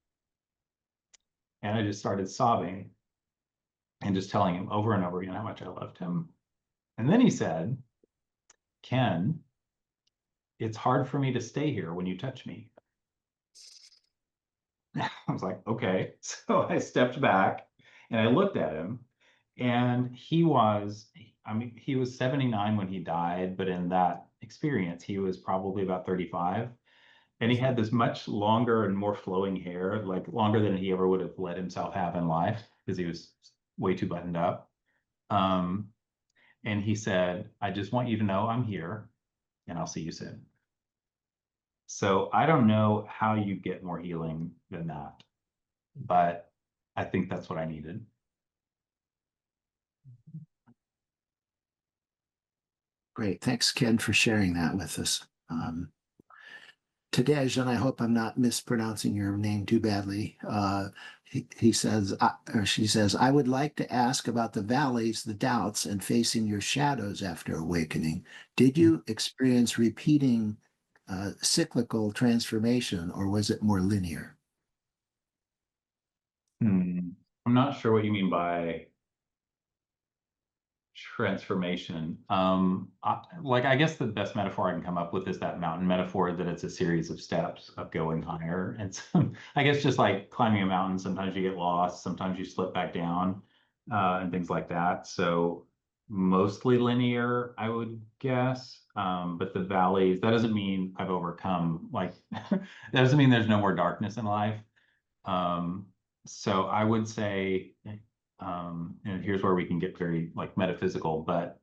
And I just started sobbing and just telling him over and over again how much I loved him. And then he said, Ken, it's hard for me to stay here when you touch me. I was like, okay. So I stepped back and I looked at him, and he was 79 when he died, but in that experience, he was probably about 35. And he had this much longer and more flowing hair, like longer than he ever would have let himself have in life because he was way too buttoned up. And he said, I just want you to know I'm here and I'll see you soon. So I don't know how you get more healing than that, but I think that's what I needed. Great. Thanks, Ken, for sharing that with us. Tadej, and I hope I'm not mispronouncing your name too badly. He says, or she says, I would like to ask about the valleys, the doubts, and facing your shadows after awakening. Did you experience repeating cyclical transformation, or was it more linear? I'm not sure what you mean by transformation. I guess the best metaphor I can come up with is that mountain metaphor, that it's a series of steps of going higher. And so, I guess just like climbing a mountain, sometimes you get lost, sometimes you slip back down, and things like that. So mostly linear, I would guess. But the valleys, that doesn't mean I've overcome, that doesn't mean there's no more darkness in life. So I would say, and here's where we can get very metaphysical, but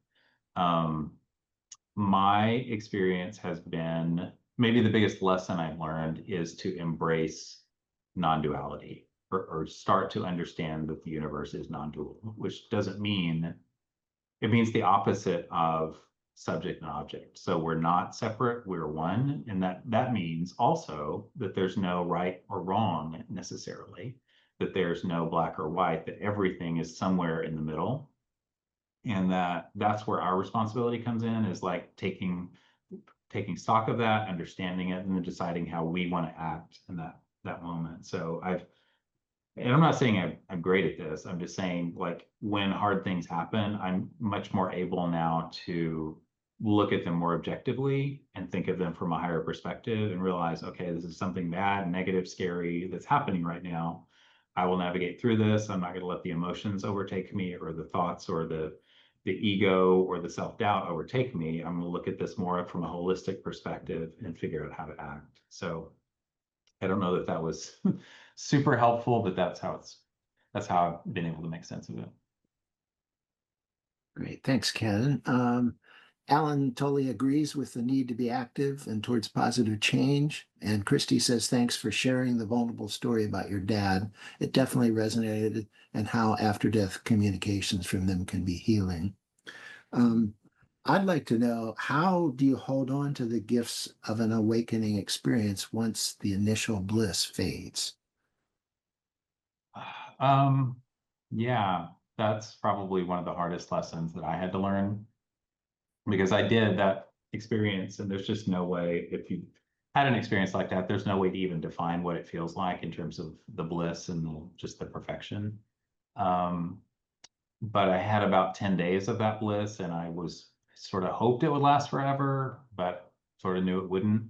my experience has been, maybe the biggest lesson I've learned is to embrace non-duality, or start to understand that the universe is non-dual, which doesn't mean it means the opposite of subject and object. So we're not separate, we're one. And that means also that there's no right or wrong necessarily, that there's no black or white, that everything is somewhere in the middle. And that's where our responsibility comes in, is like taking stock of that, understanding it, and then deciding how we want to act in that moment. So and I'm not saying I'm great at this. I'm just saying, like, when hard things happen, I'm much more able now to look at them more objectively and think of them from a higher perspective and realize, okay, this is something bad, negative, scary that's happening right now. I will navigate through this. I'm not going to let the emotions overtake me, or the thoughts, or the ego, or the self-doubt overtake me. I'm going to look at this more from a holistic perspective and figure out how to act. So I don't know that was super helpful, but that's how I've been able to make sense of it. Great. Thanks, Ken. Alan totally agrees with the need to be active and towards positive change. And Christy says, thanks for sharing the vulnerable story about your dad. It definitely resonated, and how after-death communications from them can be healing. I'd like to know, how do you hold on to the gifts of an awakening experience once the initial bliss fades? Yeah, that's probably one of the hardest lessons that I had to learn, because I did that experience, and there's just no way, if you had an experience like that, there's no way to even define what it feels like in terms of the bliss and just the perfection. But I had about 10 days of that bliss, and I sort of hoped it would last forever, but sort of knew it wouldn't.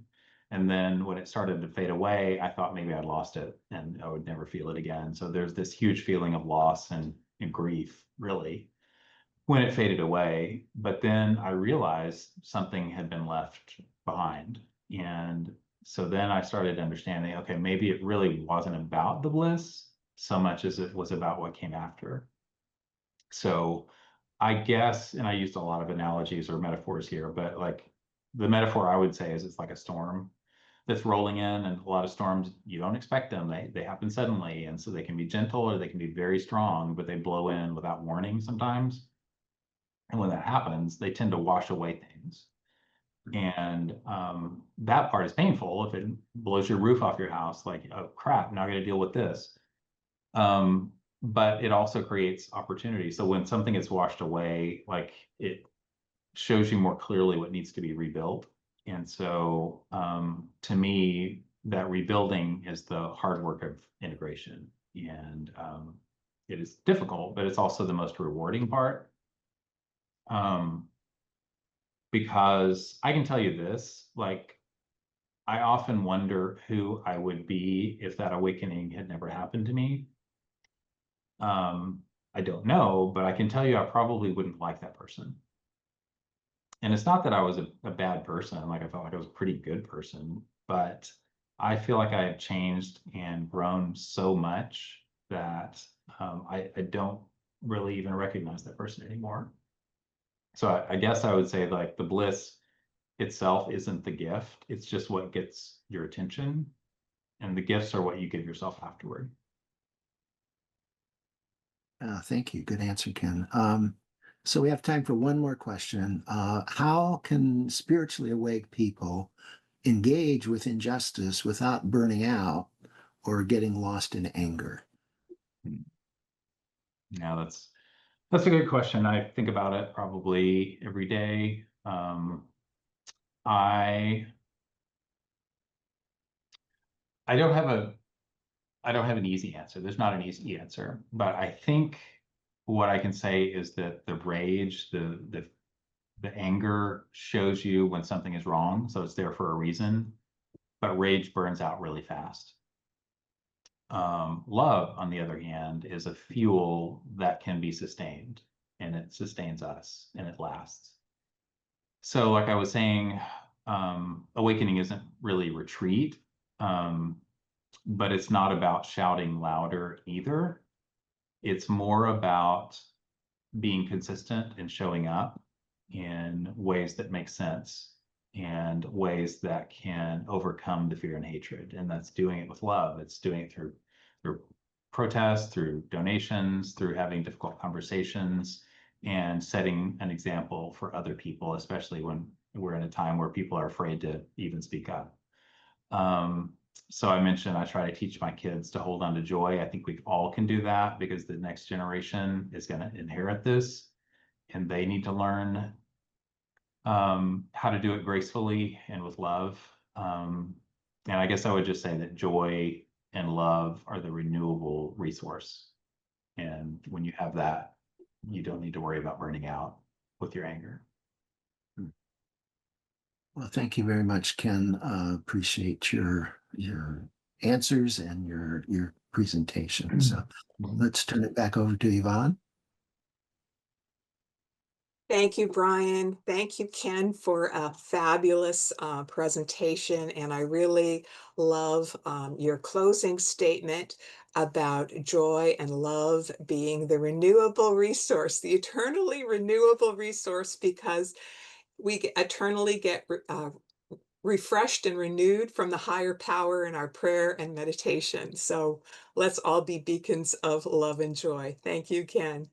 And then when it started to fade away, I thought maybe I'd lost it and I would never feel it again. So there's this huge feeling of loss and grief, really, when it faded away. But then I realized something had been left behind. And so then I started understanding, okay, maybe it really wasn't about the bliss so much as it was about what came after. So I guess, and I used a lot of analogies or metaphors here, but like the metaphor I would say is it's like a storm that's rolling in, and a lot of storms, you don't expect them. They happen suddenly. And so they can be gentle or they can be very strong, but they blow in without warning sometimes. And when that happens, they tend to wash away things. And that part is painful. If it blows your roof off your house, like, oh crap, now I got to deal with this. But it also creates opportunity. So when something gets washed away, like, it shows you more clearly what needs to be rebuilt. And so to me, that rebuilding is the hard work of integration. And it is difficult, but it's also the most rewarding part. Because I can tell you this, like, I often wonder who I would be if that awakening had never happened to me. I don't know, but I can tell you I probably wouldn't like that person. And it's not that I was a bad person. Like, I felt like I was a pretty good person, but I feel like I have changed and grown so much that I don't really even recognize that person anymore. So I guess I would say, like, the bliss itself isn't the gift. It's just what gets your attention. And the gifts are what you give yourself afterward. Thank you. Good answer, Ken. So we have time for one more question. How can spiritually awake people engage with injustice without burning out or getting lost in anger? Yeah, that's a good question. I think about it probably every day. I I don't have an easy answer. There's not an easy answer, but I think what I can say is that the rage, the anger shows you when something is wrong, so it's there for a reason, but rage burns out really fast. Love, on the other hand, is a fuel that can be sustained, and it sustains us, and it lasts. So, like I was saying, awakening isn't really retreat, but it's not about shouting louder either. It's more about being consistent and showing up in ways that make sense and ways that can overcome the fear and hatred. And that's doing it with love. It's doing it through protest, through donations, through having difficult conversations. and setting an example for other people, especially when we're in a time where people are afraid to even speak up. So I mentioned I try to teach my kids to hold on to joy. I think we all can do that because the next generation is going to inherit this, and they need to learn how to do it gracefully and with love. And I guess I would just say that joy and love are the renewable resource. And when you have that, you don't need to worry about burning out with your anger. Well, thank you very much, Ken. Appreciate your answers and your presentation. So let's turn it back over to Yvonne. Thank you, Brian. Thank you, Ken, for a fabulous presentation. And I really love your closing statement about joy and love being the renewable resource, the eternally renewable resource, because eternally get refreshed and renewed from the higher power in our prayer and meditation. So let's all be beacons of love and joy. Thank you, Ken.